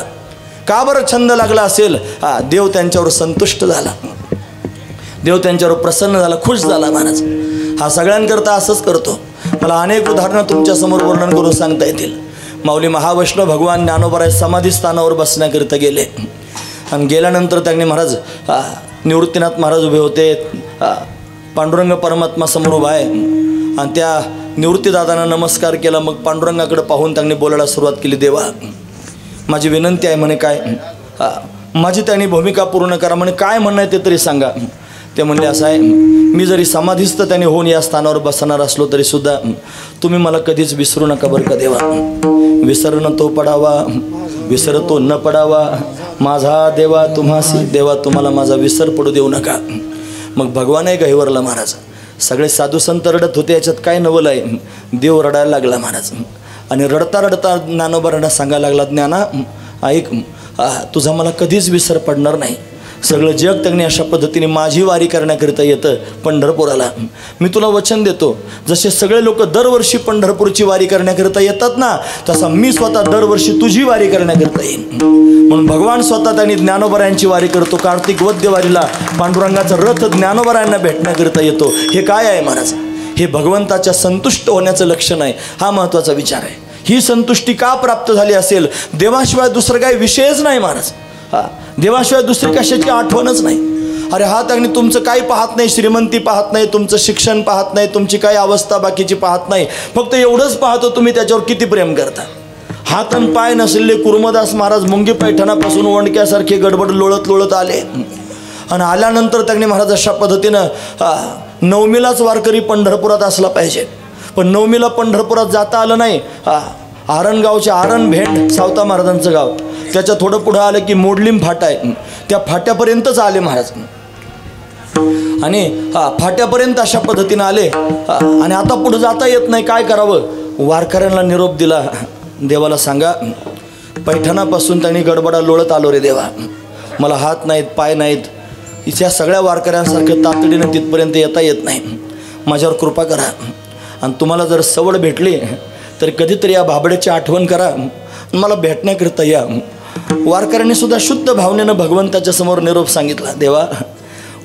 का बरं छंद लागला असेल? देव त्यांच्यावर संतुष्ट झाला, देव त्यांच्यावर प्रसन्न झाला, खुश झाला महाराज. हा सगळ्यांकरता असंच करतो. मला अनेक उदाहरणं तुमच्यासमोर वर्णन करून सांगता येतील. माऊली महावैष्णव भगवान ज्ञानोबराय समाधी स्थानावर बसण्याकरिता गेले आणि गेल्यानंतर त्यांनी महाराज निवृत्तीनाथ महाराज उभे होते. पांडुरंग परमात्मा समोर उभा आहे आणि त्या निवृत्तीदादांना नमस्कार केला. मग पांडुरंगाकडे पाहून त्यांनी बोलायला सुरुवात केली. देवा माझी विनंती आहे म्हणे. काय? माझी त्यांनी भूमिका पूर्ण करा म्हणे. काय म्हणणं आहे ते तरी सांगा. ते म्हणले असं आहे, मी जरी समाधीस्थ त्याने होऊन या स्थानावर बसणार असलो तरी सुद्धा तुम्ही मला कधीच विसरू नका बरं का देवा. विसरणं तो पडावा, विसरतो न पडावा, माझा देवा तुम्हासी, देवा तुम्हाला माझा विसर पडू देऊ नका. मग भगवानही गहिवरला महाराज. सगळे साधू संत रडत होते, याच्यात काय नवल आहे. देव रडायला लागला महाराज आणि रडता रडता ज्ञानोबांना सांगायला लागला, ज्ञाना ऐक, तुझा मला कधीच विसर पडणार नाही. सगळं जग त्यांनी अशा पद्धतीने माझी वारी करण्याकरिता येतं पंढरपुराला. मी तुला वचन देतो, जसे सगळे लोक दरवर्षी पंढरपूरची वारी करण्याकरिता येतात ना, तसा मी स्वतः दरवर्षी तुझी वारी करण्याकरिता येईन. म्हणून भगवान स्वतः त्यांनी ज्ञानोबरायांची वारी करतो. कार्तिक वद्य वारीला पांडुरंगाचा रथ ज्ञानोबरायांना भेटण्याकरिता येतो. हे काय आहे महाराज? हे भगवंताच्या संतुष्ट होण्याचं लक्षण आहे. हा महत्त्वाचा विचार आहे. ही संतुष्टी का प्राप्त झाली असेल? देवाशिवाय दुसरं काही विषयच नाही महाराज. देवाशिवाय दुसरी कशाची आठवणच नाही. अरे हा त्यांनी तुमचं काही पाहत नाही, श्रीमंती पाहत नाही, तुमचं शिक्षण पाहत नाही, तुमची काही अवस्था बाकीची पाहत नाही, फक्त एवढंच पाहतो तुम्ही त्याच्यावर किती प्रेम करता. हात आणि पाय नसलेले कुर्मदास महाराज मुंगी पैठणापासून वंडक्यासारखे गडबड लोळत लोळत आले. आणि आल्यानंतर त्यांनी महाराज अशा पद्धतीनं नवमीलाच वारकरी पंढरपुरात असला पाहिजे, पण नवमीला पंढरपुरात जाता आलं नाही. आरणगावचे आरण भेंड सावता महाराजांचं गाव, त्याच्या थोडं पुढं आलं की मोडलीम फाटा आहे, त्या फाट्यापर्यंतच आले महाराज. आणि फाट्यापर्यंत अशा पद्धतीनं आले. आणि आता पुढं जाता येत नाही, काय करावं? वारकऱ्यांना निरोप दिला, देवाला सांगा पैठणापासून त्यांनी गडबडा लोळत आलो रे देवा, मला हात नाहीत, पाय नाहीत, इथल्या सगळ्या वारकऱ्यांसारखं तातडीनं तिथपर्यंत येता येत नाही, माझ्यावर कृपा करा. आणि तुम्हाला जर सवड भेटली तर कधीतरी या भाबड्याची आठवण करा, मला भेटण्याकरिता या. वारकऱ्यांनी सुद्धा शुद्ध भावनेनं भगवंताच्या समोर निरोप सांगितला, देवा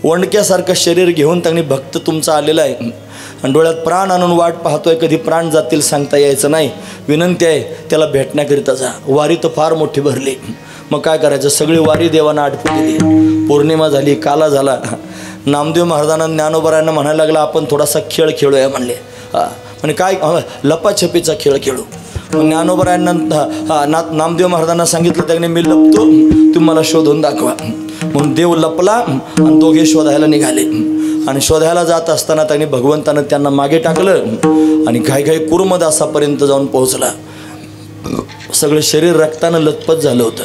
वंडक्यासारखं शरीर घेऊन त्यांनी भक्त तुमचा आलेला आहे आणि डोळ्यात प्राण आणून वाट पाहतोय, कधी प्राण जातील सांगता यायचं नाही, विनंती आहे त्याला भेटण्याकरिता जा. वारी तर फार मोठी भरली, मग काय करायचं? सगळी वारी देवानं आटपून दिली. पौर्णिमा झाली, काला झाला. नामदेव महाराजांना ज्ञानोबरायांना म्हणायला लागला, आपण थोडासा खेळ खेळूया म्हणले. म्हणजे काय? लपाछपीचा खेळ खेळू. ज्ञानोबरायांना नामदेव महाराजांना सांगितलं, त्याने मी लपतो, तुम्ही मला शोधून दाखवा. म्हणून देव लपला आणि दोघे शोधायला निघाले. आणि शोधायला जात असताना त्यांनी भगवंतानं त्यांना मागे टाकलं आणि घाईघाई कुर्मदासापर्यंत जाऊन पोहोचला. सगळं शरीर रक्तानं लथपथ झालं होतं.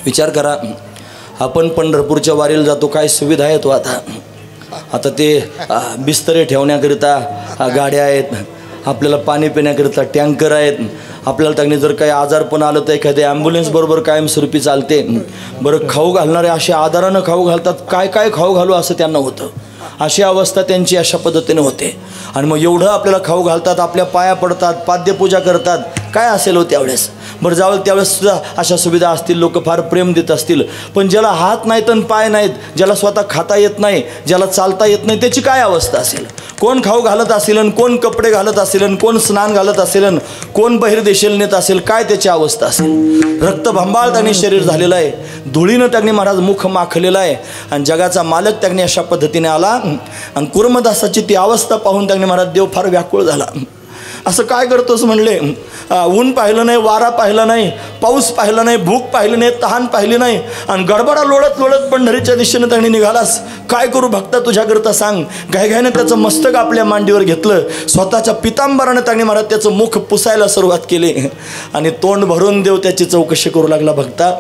विचार करा, आपण पंढरपूरच्या वारीला जातो, काय सुविधा आहेत आता ते बिस्तरे ठेवण्याकरिता गाड्या आहेत, आपल्याला पाणी पिण्याकरिता टँकर आहेत, आपल्याला त्यांनी जर काही आजारपण आलं तर एखाद्या ॲम्ब्युलन्स बरोबर कायमस्वरूपी चालते. बरं खाऊ घालणारे असे आधारानं खाऊ घालतात, काय काय खाऊ घालू असं त्यांना होतं. अशी अवस्था त्यांची अशा पद्धतीने होते. आणि मग एवढं आपल्याला खाऊ घालतात, आपल्या पाया पडतात, पाद्यपूजा करतात, काय असेल हो त्यावेळेस. बरं जावं त्यावेळेस सुद्धा अशा सुविधा असतील, लोक फार प्रेम देत असतील. पण ज्याला हात नाहीत आणि पाय नाहीत, ज्याला स्वतः खाता येत नाही, ज्याला चालता येत नाही, त्याची काय अवस्था असेल? कोण खाऊ घालत असेल, कोण कपडे घालत असेल, कोण स्नान घालत असेल, कोण बहिर्देशील नेत असेल, काय त्याची अवस्था असेल? रक्तभंबाळ त्यांनी शरीर झालेलं आहे, धुळीनं त्यांनी महाराज मुख माखलेलं आहे. आणि जगाचा मालक त्यांनी अशा पद्धतीने आला. आणि कुर्मदासाची ती अवस्था पाहून त्यांनी महाराज देव फार व्याकुळ झाला. असं काय करतोस म्हणले? ऊन पाहिलं नाही, वारा पाहिला नाही, पाऊस पाहिला नाही, भूक पाहिली नाही, तहान पाहिली नाही, आणि गडबडा लोळत लोळत पंढरीच्या दिशेनं त्यांनी निघालास. काय करू भक्ता तुझ्याकरता सांग? घाईघाईनं त्याचं मस्तक आपल्या मांडीवर घेतलं, स्वतःच्या पितांबरानं त्यांनी महाराज त्याचं मुख पुसायला सुरुवात केली. आणि तोंड भरून देव त्याची चौकशी करू लागला, भक्ता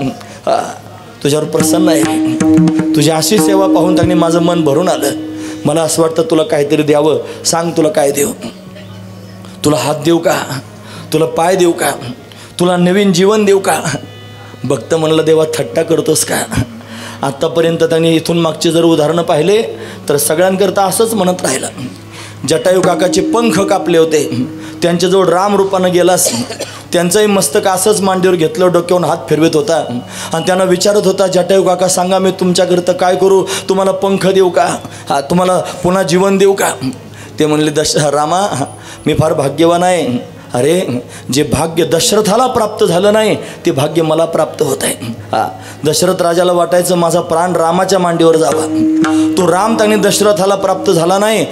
तुझ्यावर प्रसन्न आहे, तुझी अशी सेवा पाहून त्यांनी माझं मन भरून आलं. मला असं वाटतं तुला काहीतरी द्यावं, सांग तुला काय देऊ? तुला हात देऊ का? तुला पाय देऊ का? तुला नवीन जीवन देऊ का? भक्त म्हणलं, देवा थट्टा करतोस का? आत्तापर्यंत त्यांनी इथून मागचे जर उदाहरणं पाहिले तर सगळ्यांकरता असंच म्हणत राहिलं. जटायू काकाचे पंख कापले होते, त्यांच्याजवळ रामरूपानं गेलास, त्यांचंही मस्तक असंच मांडीवर घेतलं, डोक्यावरून हात फिरवत होता. आणि त्यांना विचारत होता, जटायू काका सांगा मी तुमच्याकरता काय करू? तुम्हाला पंख देऊ का? तुम्हाला पुन्हा जीवन देऊ का? ते म्हणले, रामा मी फार भाग्यवान आहे. अरे जे भाग्य दशरथाला प्राप्त झालं नाही ते भाग्य मला प्राप्त होत आहे. दशरथ राजाला वाटायचं माझा प्राण रामाच्या मांडीवर जावा, तो राम त्याने दशरथाला प्राप्त झाला नाही,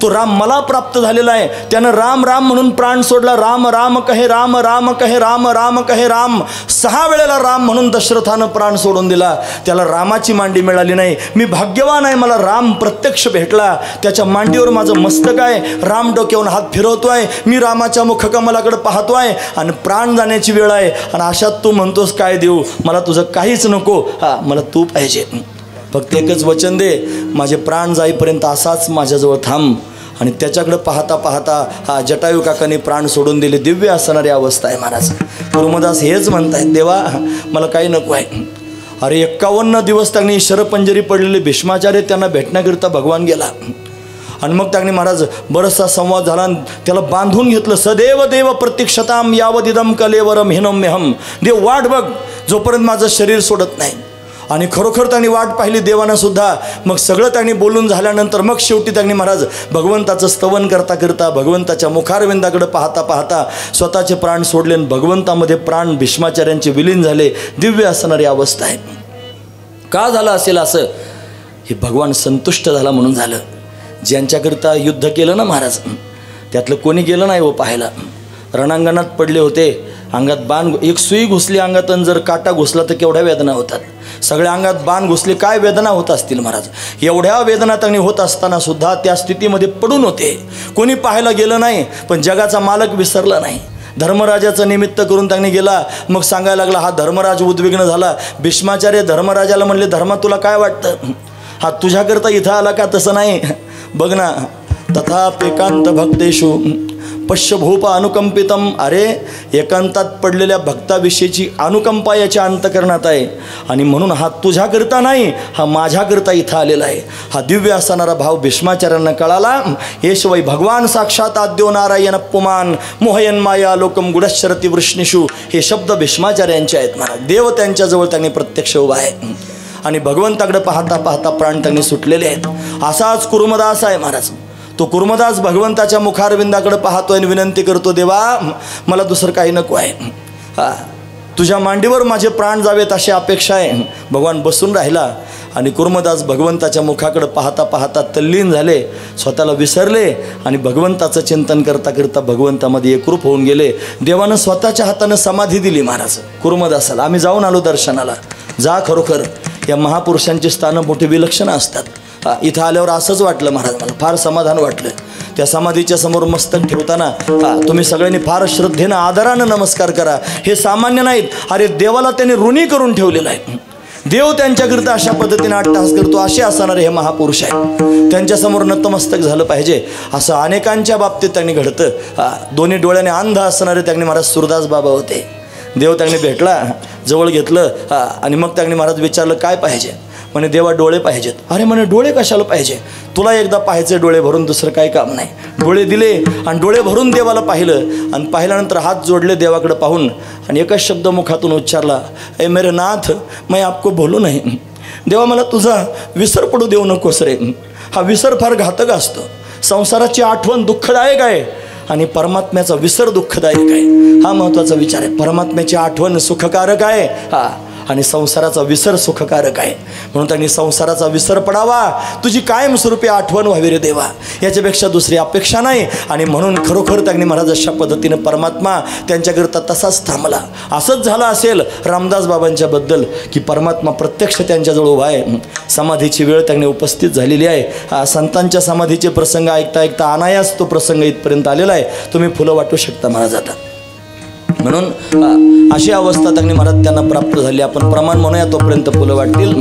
तो राम मला प्राप्त झालेला आहे. त्यानं राम राम म्हणून प्राण सोडला. राम राम कहे राम, राम कहे राम, राम कहे राम. 6 वेळेला राम म्हणून दशरथानं प्राण सोडून दिला. त्याला रामाची मांडी मिळाली नाही. मी भाग्यवान आहे, मला राम प्रत्यक्ष भेटला, त्याच्या मांडीवर माझं मस्तक आहे, राम डोक्यावरून हात फिरवतोय, मी रामाच्या मुखकमलाकडे पाहतोय आणि प्राण जाण्याची वेळ आहे. आणि अशात तू म्हणतोस काय देऊ? मला तुझं काहीच नको, मला तू पाहिजे. फक्त एकच वचन दे, माझे प्राण जाईपर्यंत असाच माझ्याजवळ थांब. आणि त्याच्याकडे पाहता पाहता जटायू काकाने प्राण सोडून दिले. दिव्य असणारी अवस्था आहे महाराज. कुर्मदास हेच म्हणतायत, देवा मला काही नको आहे, अरे 51 दिवस त्यांनी शरपंजरी पडलेले भीष्माचार्य त्यांना भेटण्याकरिता भगवान गेला आणि मग त्यांनी महाराज बरचसा संवाद झाला, त्याला बांधून घेतलं. सदैव देव प्रतीक्षताम यावदिदम कलेवरम हिनम्यहम. देव वाट बघ जोपर्यंत माझं शरीर सोडत नाही. आणि खरोखर त्यांनी वाट पाहिली देवानं सुद्धा. मग सगळं त्यांनी बोलून झाल्यानंतर मग शेवटी त्यांनी महाराज भगवंताचं स्तवन करता करता भगवंताच्या मुखारविंदाकडे पाहता पाहता स्वतःचे प्राण सोडले. भगवंतामध्ये प्राण भीष्माचार्यांचे विलीन झाले. दिव्य असणारी अवस्था आहे. का झालं असेल असं? हे भगवान संतुष्ट झाला म्हणून झालं. ज्यांच्याकरिता युद्ध केलं ना महाराज, त्यातलं कोणी गेलं नाही हो पाहायला. रणांगणात पडले होते, अंगात बाण, एक सुई घुसली अंगात आणि जर काटा घुसला तर केवढ्या वेदना होतात. सगळ्या अंगात बाण घुसले, काय वेदना होत असतील महाराज. एवढ्या वेदना त्यांनी होत असताना सुद्धा त्या स्थितीमध्ये पडून होते. कोणी पाहायला गेलं नाही, पण जगाचा मालक विसरला नाही. धर्मराजाचं निमित्त करून त्यांनी गेला. मग सांगायला लागला, हा धर्मराज उद्विग्न झाला. भीष्माचार्य धर्मराजाला म्हणले, धर्मा तुला काय वाटतं? हा तुझ्याकरता इथं आला का? तसं नाही, बघ ना. तथापेकांत भक्तेषु पश्य भूप अनुकंपितम. अरे एकांतात पडलेल्या भक्ताविषयीची अनुकंपा याच्या अंतकरणात आहे. आणि म्हणून हा तुझ्याकरता नाही, हा माझ्याकरता इथं आलेला आहे. हा दिव्य असणारा भाव भीष्माचार्यांना कळाला. येशवै भगवान साक्षात आद्यो नारायण पुमान मोहयन माया लोकम गुडशरती वृष्णीषु. हे शब्द भीष्माचार्यांचे आहेत महाराज. देव त्यांच्याजवळ त्यांनी प्रत्यक्ष उभा आहे आणि भगवंताकडे पाहता पाहता प्राण त्यांनी सुटलेले आहेत. असाच कुर्मदास आहे महाराज. तो कुर्मदास भगवंताच्या मुखारविंदाकडे पाहतोय आणि विनंती करतो, देवा मला दुसरं काही नको आहे. हा तुझ्या मांडीवर माझे प्राण जावेत अशी अपेक्षा आहे. भगवान बसून राहिला आणि कुर्मदास भगवंताच्या मुखाकडे पाहता पाहता तल्लीन झाले, स्वतःला विसरले आणि भगवंताचं चिंतन करता करता भगवंतामध्ये एकरूप होऊन गेले. देवानं स्वतःच्या हातानं समाधी दिली महाराज कुर्मदासाला. आम्ही जाऊन आलो दर्शनाला. जा, खरोखर या महापुरुषांची स्थानं मोठी विलक्षण असतात. इथं आल्यावर असंच वाटलं महाराज, मला फार समाधान वाटलं. त्या समाधीच्या समोर मस्तक ठेवताना तुम्ही सगळ्यांनी फार श्रद्धेनं आदरानं नमस्कार करा. हे सामान्य नाहीत. अरे देवाला त्यांनी ऋणी करून ठेवलेलं आहे. देव त्यांच्याकरिता अशा पद्धतीने अट्टहास करतो. असे असणारे हे महापुरुष आहेत. त्यांच्यासमोर नतमस्तक झालं पाहिजे. असं अनेकांच्या बाबतीत त्यांनी घडतं. दोन्ही डोळ्याने अंध असणारे त्यांनी महाराज सुरदास बाबा होते. देव त्यांनी भेटला, जवळ घेतलं आणि मग त्यांनी महाराज विचारलं, काय पाहिजे? म्हणे देवा डोळे पाहिजेत. अरे म्हणे डोळे कशाला पाहिजे? तुला एकदा पाहायचे डोळे भरून, दुसरं काही काम नाही. डोळे दिले आणि डोळे भरून देवाला पाहिलं आणि पाहिल्यानंतर हात जोडले देवाकडे पाहून आणि एकच शब्द मुखातून उच्चारला, ए मेरे नाथ मैं आपको बोलू नाही. देवा मला तुझा विसर पडू देऊ नकोस रे. हा विसर फार घातक असतो. संसाराची आठवण दुःखदायक आहे आणि परमात्म्याचा विसर दुःखदायक आहे. हा महत्त्वाचा विचार आहे. परमात्म्याची आठवण सुखकारक आहे आणि संसाराचा विसर सुखकारक आहे. म्हणून त्यांनी संसाराचा विसर पडावा, तुझी कायमस्वरूपी आठवण व्हावी रे देवा, याच्यापेक्षा दुसरी अपेक्षा नाही. आणि म्हणून खरोखर त्यांनी महाराज अशा पद्धतीनं परमात्मा त्यांच्याकरता तसाच थांबला. असंच झालं असेल रामदास बाबांच्या बद्दल की परमात्मा प्रत्यक्ष त्यांच्याजवळ उभा आहे. समाधीची वेळ त्यांनी उपस्थित झालेली आहे. संतांच्या समाधीचे प्रसंग ऐकता ऐकता अनायास तो प्रसंग इथपर्यंत आलेला आहे. तुम्ही फुलं वाटू शकता महाराज आता. म्हणून अशी अवस्था त्यांनी महाराज त्यांना प्राप्त झाली. आपण प्रमाण म्हणूया तोपर्यंत फुलं वाटतील.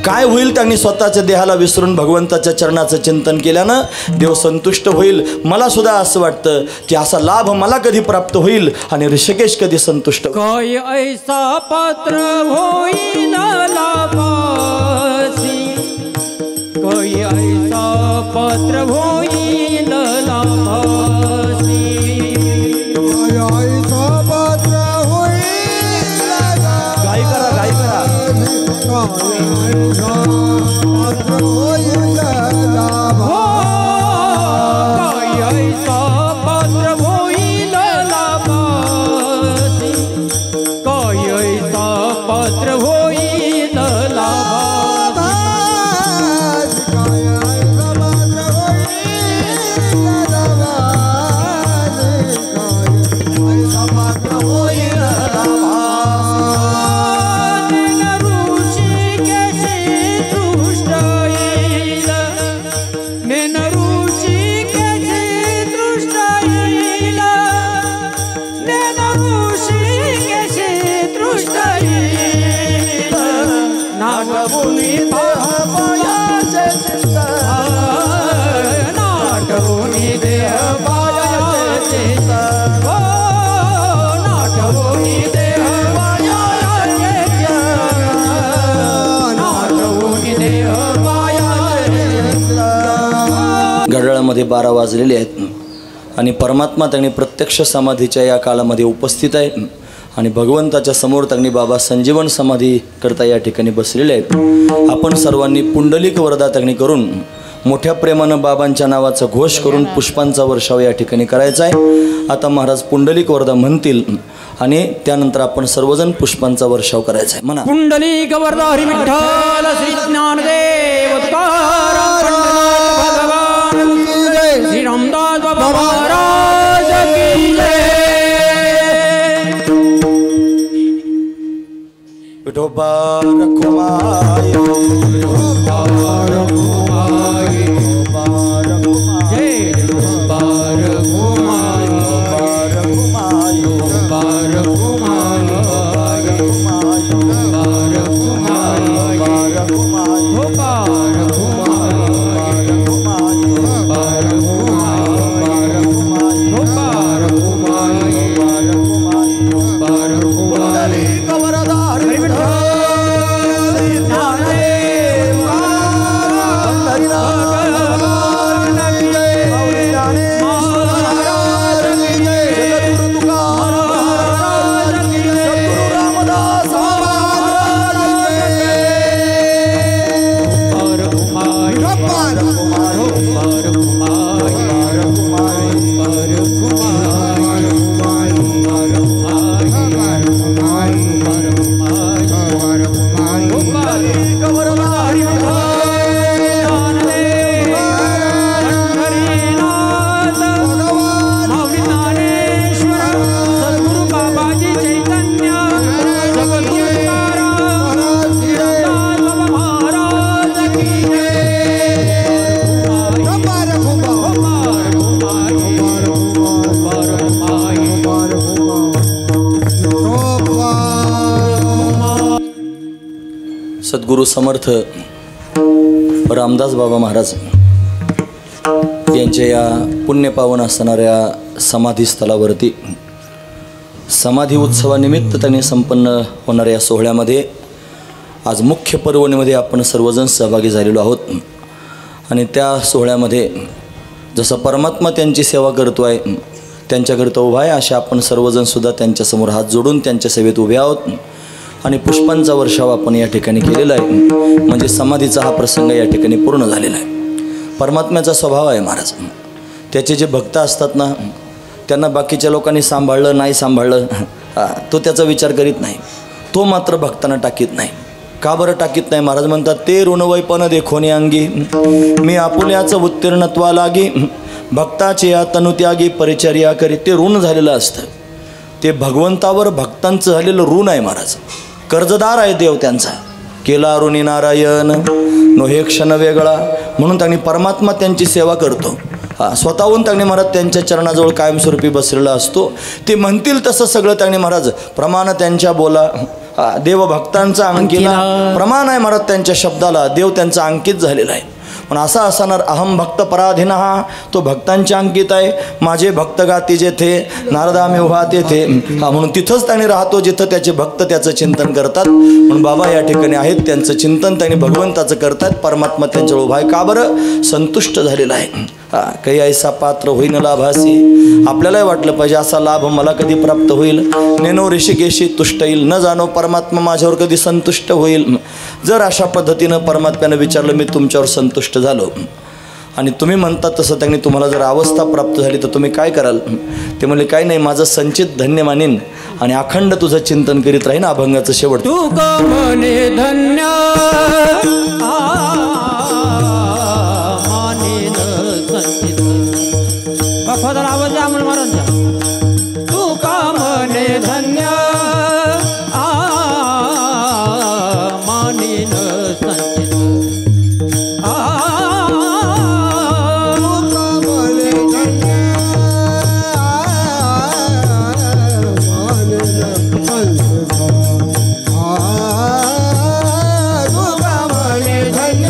काय होईल? त्यांनी स्वतःच्या देहाला विसरून भगवंताच्या चरणाचं चिंतन केल्यानं देव संतुष्ट होईल. मला सुद्धा असं वाटतं की असा लाभ मला कधी प्राप्त होईल आणि ऋषिकेश कधी संतुष्ट होईल. काय ऐसा पात्र होईल लाभासी, काय ऐसा पात्र होईल लाभासी, गाई करा, गाई करा. काळामध्ये 12 वाजलेले आहेत आणि परमात्मा त्यांनी प्रत्यक्ष समाधीच्या या काळामध्ये उपस्थित आहे आणि भगवंताच्या समोर त्यांनी बाबा संजीवन समाधी करता या ठिकाणी बसलेले आहेत. आपण सर्वांनी पुंडलिक वरदा त्यांनी करून मोठ्या प्रेमानं बाबांच्या नावाचा घोष करून पुष्पांचा वर्षाव या ठिकाणी करायचा आहे. आता महाराज पुंडलिक वरदा म्हणतील आणि त्यानंतर आपण सर्वजण पुष्पांचा वर्षाव करायचा आहे. म्हणा पुंडलिक वरदा हरी विठ्ठल श्री ज्ञानदेव तुकाराम पंढरीनाथ भगवान की जय. श्री रामदास बाबा महाराज की जय. विठोबा रखुमाई विठोबा रखुमाई विठोबा रखुमाई जय विठोबा रखुमाई रखुमाई विठोबा रखुमाई विठोबा रखुमाई विठोबा सद्गुरु समर्थ रामदास बाबा महाराज यांच्या या पुण्यपावन असणाऱ्या समाधीस्थळावरती समाधी उत्सवानिमित्त त्यांनी संपन्न होणाऱ्या या सोहळ्यामध्ये आज मुख्य पर्वणीमध्ये आपण सर्वजण सहभागी झालेलो आहोत. आणि त्या सोहळ्यामध्ये जसं परमात्मा त्यांची सेवा करतो आहे, त्यांच्याकरता उभा आहे, अशा आपण सर्वजणसुद्धा त्यांच्यासमोर हात जोडून त्यांच्या सेवेत उभे आहोत आणि पुष्पांचा वर्षाव आपण या ठिकाणी केलेला आहे. म्हणजे समाधीचा हा प्रसंग या ठिकाणी पूर्ण झालेला आहे. परमात्म्याचा स्वभाव आहे महाराज, त्याचे जे भक्त असतात ना, त्यांना बाकीच्या लोकांनी सांभाळलं नाही सांभाळलं तो त्याचा विचार करीत नाही. तो मात्र भक्तांना टाकीत नाही. का बरं टाकीत नाही? महाराज म्हणतात, ते ऋणवैपन देखोनी अंगी मी आपुल्याचं उत्तीर्णत्वा लागी भक्ताचे या तनुत्यागी परिचर्या करी. ते ऋण झालेलं असतं. ते भगवंतावर भक्तांचं झालेलं ऋण आहे महाराज. कर्जदार आहे देव त्यांचा. केला ऋणी नारायण नो हे क्षण वेगळा. म्हणून त्यांनी परमात्मा त्यांची सेवा करतो. स्वतःहून त्यांनी महाराज त्यांच्या चरणाजवळ कायमस्वरूपी बसलेला असतो. ते म्हणतील तसं सगळं त्यांनी महाराज प्रमाण त्यांच्या बोला. देव भक्तांचा अंकिला प्रमाण आहे महाराज. त्यांच्या शब्दाला देव त्यांचा अंकित झालेला आहे. पण असा असणार अहम भक्त पराधीन हा तो भक्तांच्या अंकित आहे. माझे भक्त गाती जेथे नारदा मी उभा तेथे. म्हणून तिथंच त्यांनी राहतो जिथं त्याचे भक्त त्याचं चिंतन करतात. म्हणून बाबा या ठिकाणी आहेत, त्यांचं चिंतन त्यांनी भगवंताचं करतात. परमात्मा त्यांच्यावर उभा आहे. का बरं? संतुष्ट झालेला आहे. काही ऐसा पात्र होईन लाभासी. आपल्यालाही वाटलं पाहिजे असा लाभ मला कधी प्राप्त होईल. नेनो ऋषिकेशी तुष्ट येईल न जाणो परमात्मा माझ्यावर कधी संतुष्ट होईल. जर अशा पद्धतीनं परमात्म्यानं विचारलं मी तुमच्यावर संतुष्ट झालो आणि तुम्ही म्हणतात तसं त्यांनी तुम्हाला जर अवस्था प्राप्त झाली तर तुम्ही काय कराल? ते म्हणले काही नाही, माझं संचित धन्य मानीन आणि अखंड तुझं चिंतन करीत राहीन अभंगाचं शेवट. तू म्हणे धन्य मानीन संचित. बाफादार आवाज द्या अमोल महाराजांचा. तू का म्हणे धन्य मानीन संचित. धन्य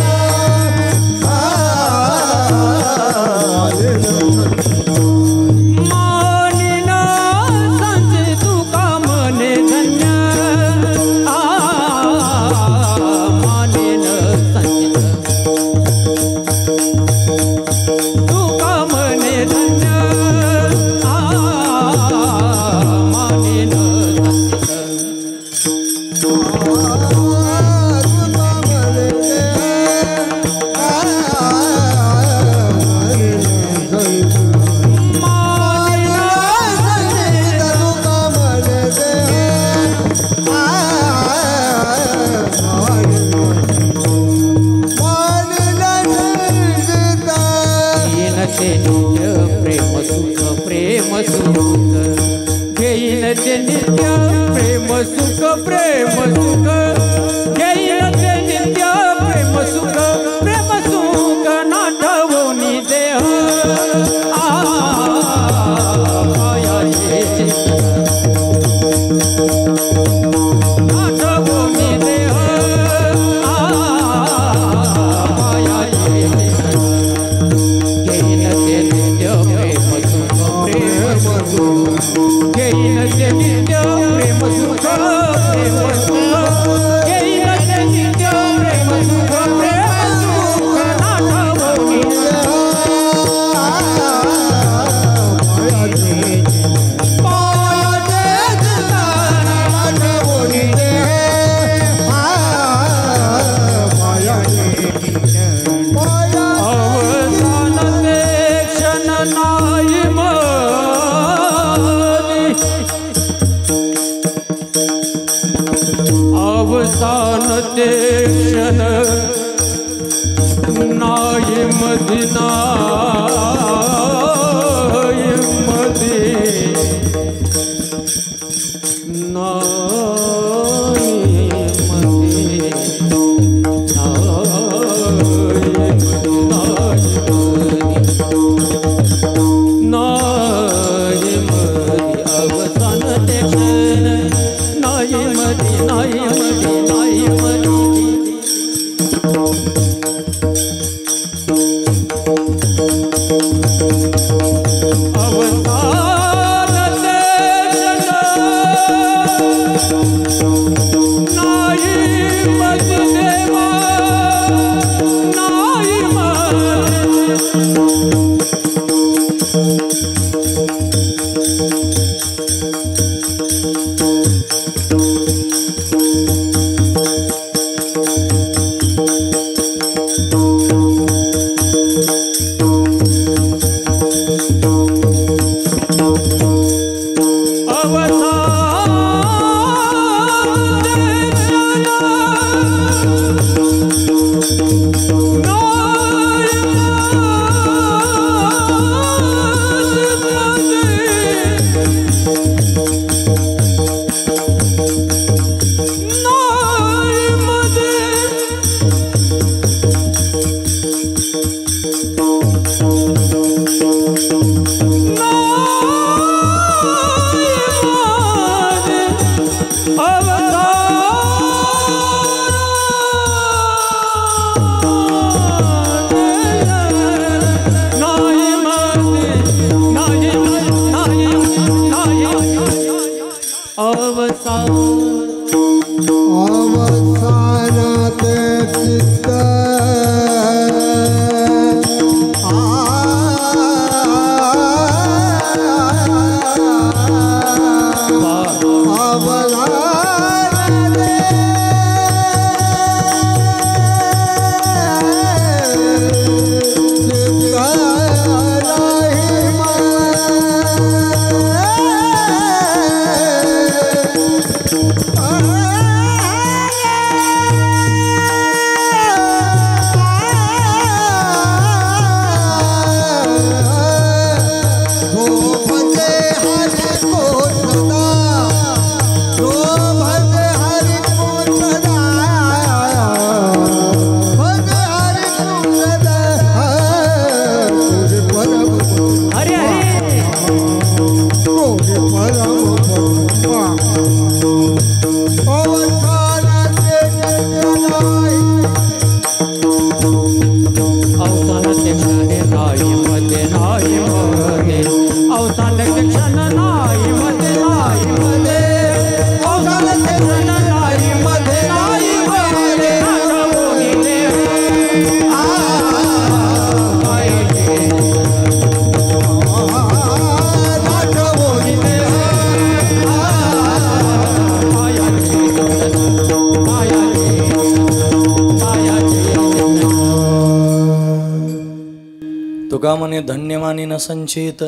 म्हणे धन्यमानी न संचित,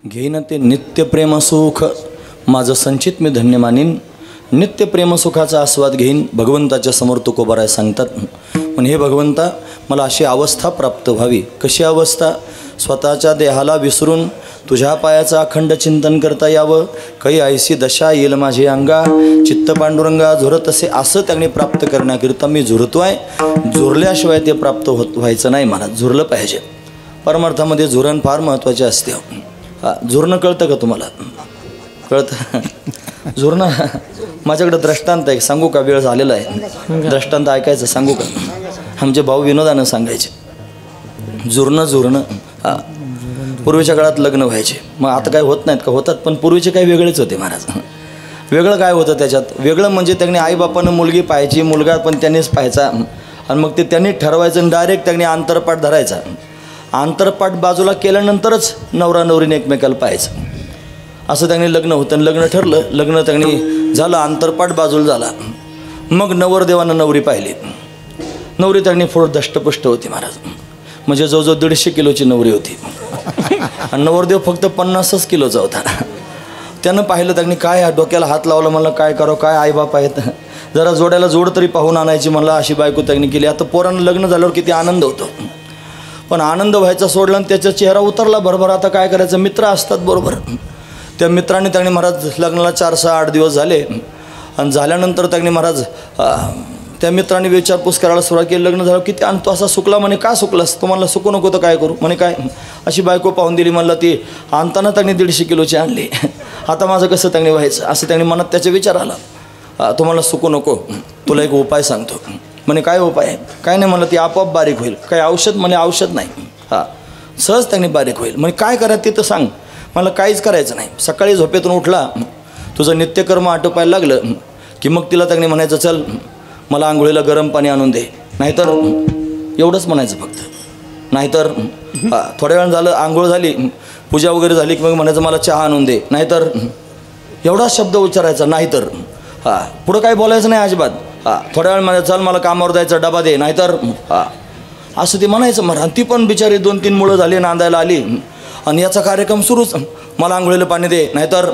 घेईन ते नित्य प्रेम सुख. माझं संचित मी धन्य मानीन, नित्य प्रेमसुखाचा आस्वाद घेईन. भगवंताच्या समोर तुकोबाराय सांगतात, पण हे भगवंता मला अशी अवस्था प्राप्त व्हावी. कशी अवस्था? स्वतःच्या देहाला विसरून तुझ्या पायाचं अखंड चिंतन करता यावं. काही ऐशी दशा येईल माझी अंगा, चित्त पांडुरंगा झुरत असे. असं त्यांनी प्राप्त करण्याकरिता मी झुरतो आहे. झुरल्याशिवाय ते प्राप्त व्हायचं नाही मला, झुरलं पाहिजे. परमार्थामध्ये झुरण फार महत्त्वाचे असते. झुरणं कळतं का तुम्हाला? कळतं? झुरणं माझ्याकडं दृष्टांत आहे, सांगू का? वेळ झालेला आहे, दृष्टांत ऐकायचं सांगू का? आमचे भाऊ विनोदानं सांगायचे. झुरणं पूर्वीच्या काळात लग्न व्हायचे. मग आता काय होत नाहीत का? होतात, पण पूर्वीचे काही वेगळेच होते महाराज. वेगळं काय होतं त्याच्यात? वेगळं म्हणजे त्यांनी आईबापानं मुलगी पाहायची, मुलगा पण त्यांनीच पाहायचा, आणि मग ते त्यांनी ठरवायचं आणि डायरेक्ट त्यांनी आंतरपाठ धरायचा. आंतरपाठ बाजूला केल्यानंतरच नवरा नवरीने एकमेकाला पाहायचं. असं त्यांनी लग्न होतं. लग्न ठरलं, लग्न त्यांनी झालं, आंतरपाठ बाजूला झाला. मग नवरदेवानं नवरी पाहिली. नवरी त्यांनी थोडं दष्टपुष्ट होती महाराज, म्हणजे जवळजवळ 150 किलोची नवरी होती, आणि नवरदेव फक्त 50 किलोचा होता. त्यानं पाहिलं, त्यांनी काय डोक्याला हात लावला, म्हणलं काय करावं, काय आईबाप आहेत, जरा जोड्याला जोड तरी पाहून आणायची म्हणलं. अशी बायको त्यांनी केली. आता पोरानं लग्न झाल्यावर किती आनंद होतो, पण आनंद व्हायचा सोडला आणि त्याचा चेहरा उतरला बरोबर. आता काय करायचं? मित्र असतात बरोबर. त्या मित्रांनी त्यांनी महाराज लग्नाला 4-6-8 दिवस झाले, आणि झाल्यानंतर त्यांनी महाराज त्या मित्रांनी विचारपूस करायला सुरुवात केली. लग्न झालं किती आणतो असा सुकला? म्हणे का सुकलास? तुम्हाला सुकू नको तर काय करू? म्हणे काय अशी बायको पाहून दिली. म्हणलं ती आणताना त्यांनी 150 किलोची आणली, आता माझं कसं त्यांनी व्हायचं? असं त्यांनी मनात त्याचा विचार आला. तुम्हाला सुकू नको, तुला एक उपाय सांगतो. म्हणे काय उपाय? काय नाही म्हणलं, ती आपोआप बारीक होईल. काय औषध? म्हणे औषध नाही, सहज त्यांनी बारीक होईल. म्हणजे काय करायचं ते तर सांग. मला काहीच करायचं नाही. सकाळी झोपेतून उठला, तुझं नित्यकर्म आटोपायला लागलं की मग तिला त्यांनी म्हणायचं, चल मला आंघोळीला गरम पाणी आणून दे. नाहीतर एवढंच म्हणायचं फक्त. नाहीतर थोड्या वेळ झालं, आंघोळ झाली, पूजा वगैरे झाली की मग म्हणायचं मला चहा आणून दे. नाहीतर एवढाच शब्द उच्चारायचा. नाहीतर पुढं काही बोलायचं नाही अजिबात. थोड्या वेळ म्हणायचं, चल मला कामावर जायचं, डबा दे. नाहीतर असं ते म्हणायचं. मग ती पण बिचारी 2-3 मुळं झाली, नांदायला आली, आणि याचा कार्यक्रम सुरूच. मला आंघोळीला पाणी दे, नाहीतर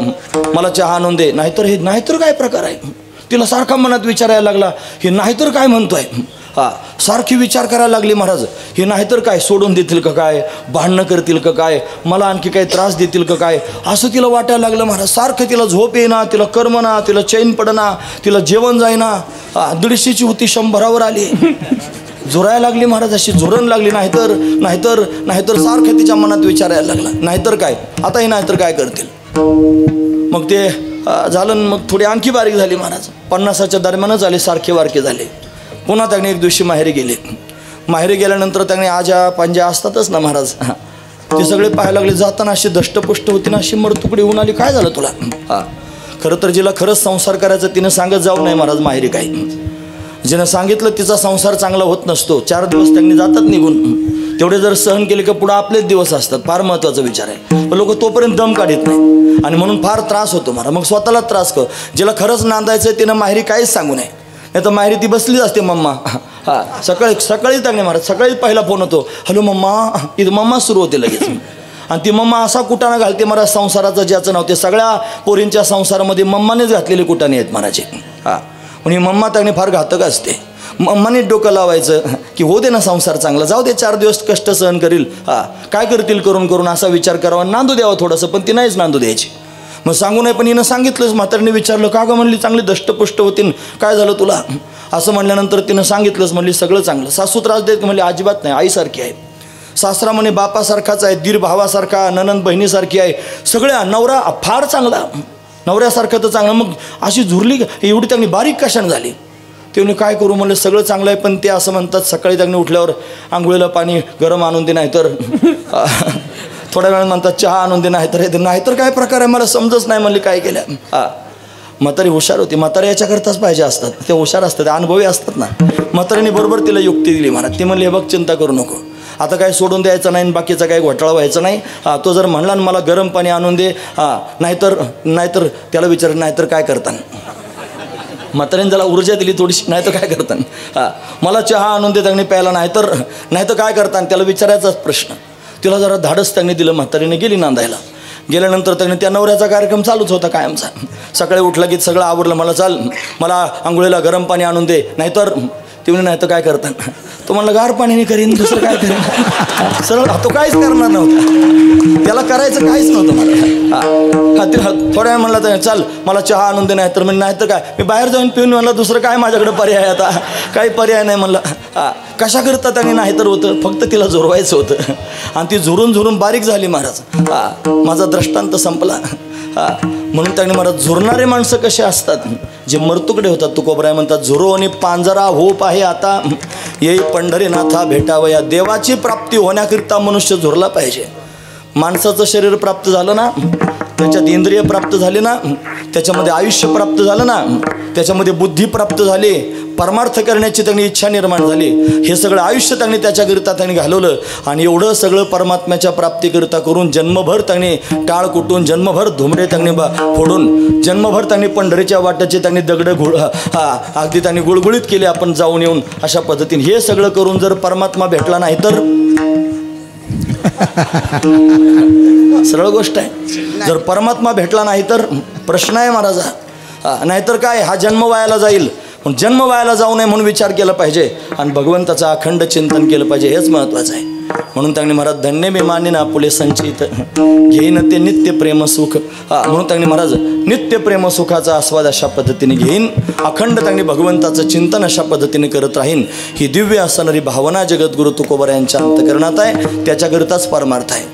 मला चहा आणून दे. नाहीतर हे नाहीतर काय प्रकार आहे? तिला सारखा मनात विचारायला लागला, हे नाहीतर काय म्हणतोय? सारखी विचार करायला लागली महाराज, हे नाहीतर काय? सोडून देतील का काय? भांडणं करतील का काय? मला आणखी काही त्रास देतील का काय? असं तिला वाटायला लागलं महाराज. सारखं तिला झोप येईना, तिला करमना, तिला चैन पडना, तिला जेवण जाईना. 150ची होती, 100वर आली. झुरायला लागली महाराज, अशी झुरण लागली. नाहीतर नाहीतर नाहीतर सारखं तिच्या मनात विचारायला लागला, नाहीतर काय? आता हे नाहीतर काय करतील? मग ते झालं. मग थोडी आणखी बारीक झाली महाराज. 50च्या दरम्यानच आले, सारखे वारके झाले. पुन्हा त्यांनी एक दिवशी माहेरी गेले. माहेरी गेल्यानंतर त्यांनी आजा पंजा असतातच ना महाराज, ते सगळे पाहायला लागले. जाताना अशी दष्टपुष्ट होती ना, अशी मरतुकडी होऊन आली. काय झालं तुला? खरं तर जिला खरंच संसार करायचा तिनं सांगत जाऊ नये महाराज माहेरी. काय जिनं सांगितलं तिचा संसार चांगला होत नसतो. 4 दिवस त्यांनी जातात निघून. तेवढे जर सहन केले की पुढे आपलेच दिवस असतात. फार महत्त्वाचा विचार आहे. पण लोक तोपर्यंत दम काढत नाही, आणि म्हणून फार त्रास होतो मला. मग स्वतःला त्रास कर. जिला खरंच नांदायचं आहे तिनं माहेरी काहीच सांगू नये. नाही तर माहेरी ती बसलीच असते. मम्मा सकाळीच त्यांनी महाराज सकाळीच पहिला फोन होतो, हॅलो मम्मा. इथं मम्मा सुरू होते लगेच. आणि ती मम्मा असा कुटाणा घालते महाराज संसाराचं ज्याचं नाव. ते सगळ्या पोरींच्या संसारामध्ये मम्मानेच घातलेले कुटाणे आहेत महाराजे. पण ही मम्मा त्यांनी फार घातक असते. मम्माने डोकं लावायचं की हो दे ना संसार चांगला, जाऊ दे 4 दिवस कष्ट सहन करील, काय करतील करून करून असा विचार करावा, नांदू द्यावा थोडंसं. पण ती नाहीच नांदू द्यायची. मग सांगू नये, पण हिनं सांगितलंच. म्हातारीने विचारलं, का गं? म्हणली चांगली दष्टपुष्ट होती, काय झालं तुला? असं म्हणल्यानंतर तिनं सांगितलंच. म्हणली सगळं चांगलं. सासू त्रास देत? म्हणली अजिबात नाही, आईसारखी आहे. सासरा म्हणे बापासारखाच आहे, दीर भावासारखा, ननंद बहिणीसारखी आहे. सगळ्या नवरा फार चांगला, नवऱ्यासारखं तर चांगलं. मग अशी झुरली एवढी त्यांनी बारीक कशाने झाली? ते म्हणे काय करू? म्हणलं सगळं चांगलं आहे, पण ते असं म्हणतात सकाळी त्यांनी उठल्यावर आंघोळीला पाणी गरम आणून दे, नाहीतर थोड्या वेळ म्हणतात चहा आणून दे, नाहीतर काय प्रकार आहे? मला समजच नाही. म्हणली काय केल्या? म्हातारी हुशार होती. म्हातारी याच्याकरताच पाहिजे असतात, ते हुशार असतात, अनुभवी असतात ना. म्हातारीने बरोबर तिला युक्ती दिली महाराज. ती म्हणली, हे बघ चिंता करू नको, आता काय सोडून द्यायचं नाही, बाकीचा काही घोटाळा व्हायचा नाही. तो जर म्हणला मला गरम पाणी आणून दे, नाहीतर त्याला विचार, नाहीतर काय करताना? म्हातारीने त्याला ऊर्जा दिली थोडीशी. नाहीतर काय करताना? मला चहा आणून दे त्यांनी प्यायला. नाहीतर काय करताना? त्याला विचारायचाच प्रश्न. तिला जरा धाडस त्यांनी दिलं. म्हातारीने गेली नांदायला. गेल्यानंतर त्याने त्या नवऱ्याचा कार्यक्रम चालूच होता कायमचा. सकाळी उठला की सगळं आवरलं. मला चाल, मला आंघोळीला गरम पाणी आणून दे. नाहीतर ती म्हणे नाही तर काय करतात. तो म्हणलं गार पाणीने करीन, दुसरं काय करीन. सरळ तो काहीच करणार नव्हता. त्याला करायचं काहीच नव्हतं मला. हा तिला थोड्या वेळ म्हणला तर चाल मला चहा आणून दे. नाही तर म्हणजे नाही तर काय मी बाहेर जाऊन पिऊन म्हणलं दुसरं काय माझ्याकडे पर्याय आता, काही पर्याय नाही म्हणलं. कशा करता त्याने नाही तर होतं, फक्त तिला झुरवायचं होतं. आणि ती झुरून झुरून बारीक झाली महाराज. माझा दृष्टांत संपला. म्हणून त्याने महाराज झुरणारे माणसं कसे असतात, जे मर्तुकडे होतात. तुकोबराय म्हणतात झुरो आणि पांजरा होप आहे आता, येई पंढरीनाथा भेटावया. देवाची प्राप्ती होण्याकरिता मनुष्य झुरला पाहिजे. माणसाचं शरीर प्राप्त झालं ना, त्याच्यात इंद्रिय प्राप्त झाले ना, त्याच्यामध्ये आयुष्य प्राप्त झालं ना, त्याच्यामध्ये बुद्धी प्राप्त झाली, परमार्थ करण्याची त्यांनी इच्छा निर्माण झाली. हे सगळं आयुष्य त्यांनी त्याच्याकरिता त्यांनी घालवलं. आणि एवढं सगळं परमात्म्याच्या प्राप्तीकरिता करून जन्मभर त्यांनी टाळ कुटून, जन्मभर धुमरे त्यांनी फोडून, जन्मभर त्यांनी पंढरीच्या वाटाचे त्यांनी दगडं अगदी त्यांनी गुळगुळीत केले आपण जाऊन येऊन. अशा पद्धतीने हे सगळं करून जर परमात्मा भेटला नाही तर सरळ गोष्ट आहे. जर परमात्मा भेटला नाही तर प्रश्न आहे महाराजा. नाहीतर काय, हा जन्म वायाला जाईल. पण जन्म वायाला जाऊ नये म्हणून विचार केला पाहिजे आणि भगवंताचं अखंड चिंतन केलं पाहिजे. हेच महत्त्वाचं आहे. म्हणून त्यांनी महाराज धन्य मी मानिन आपुले संचित, घेईन ते नित्य प्रेम सुख. म्हणून त्यांनी महाराज नित्य प्रेम सुखाचा आस्वाद अशा पद्धतीने घेईन. अखंड त्यांनी भगवंताचं चिंतन अशा पद्धतीने करत राहीन. ही दिव्य असणारी भावना जगद्गुरु तुकोबरायांच्या अंतःकरणात आहे. त्याच्याकरिताच परमार्थ आहे.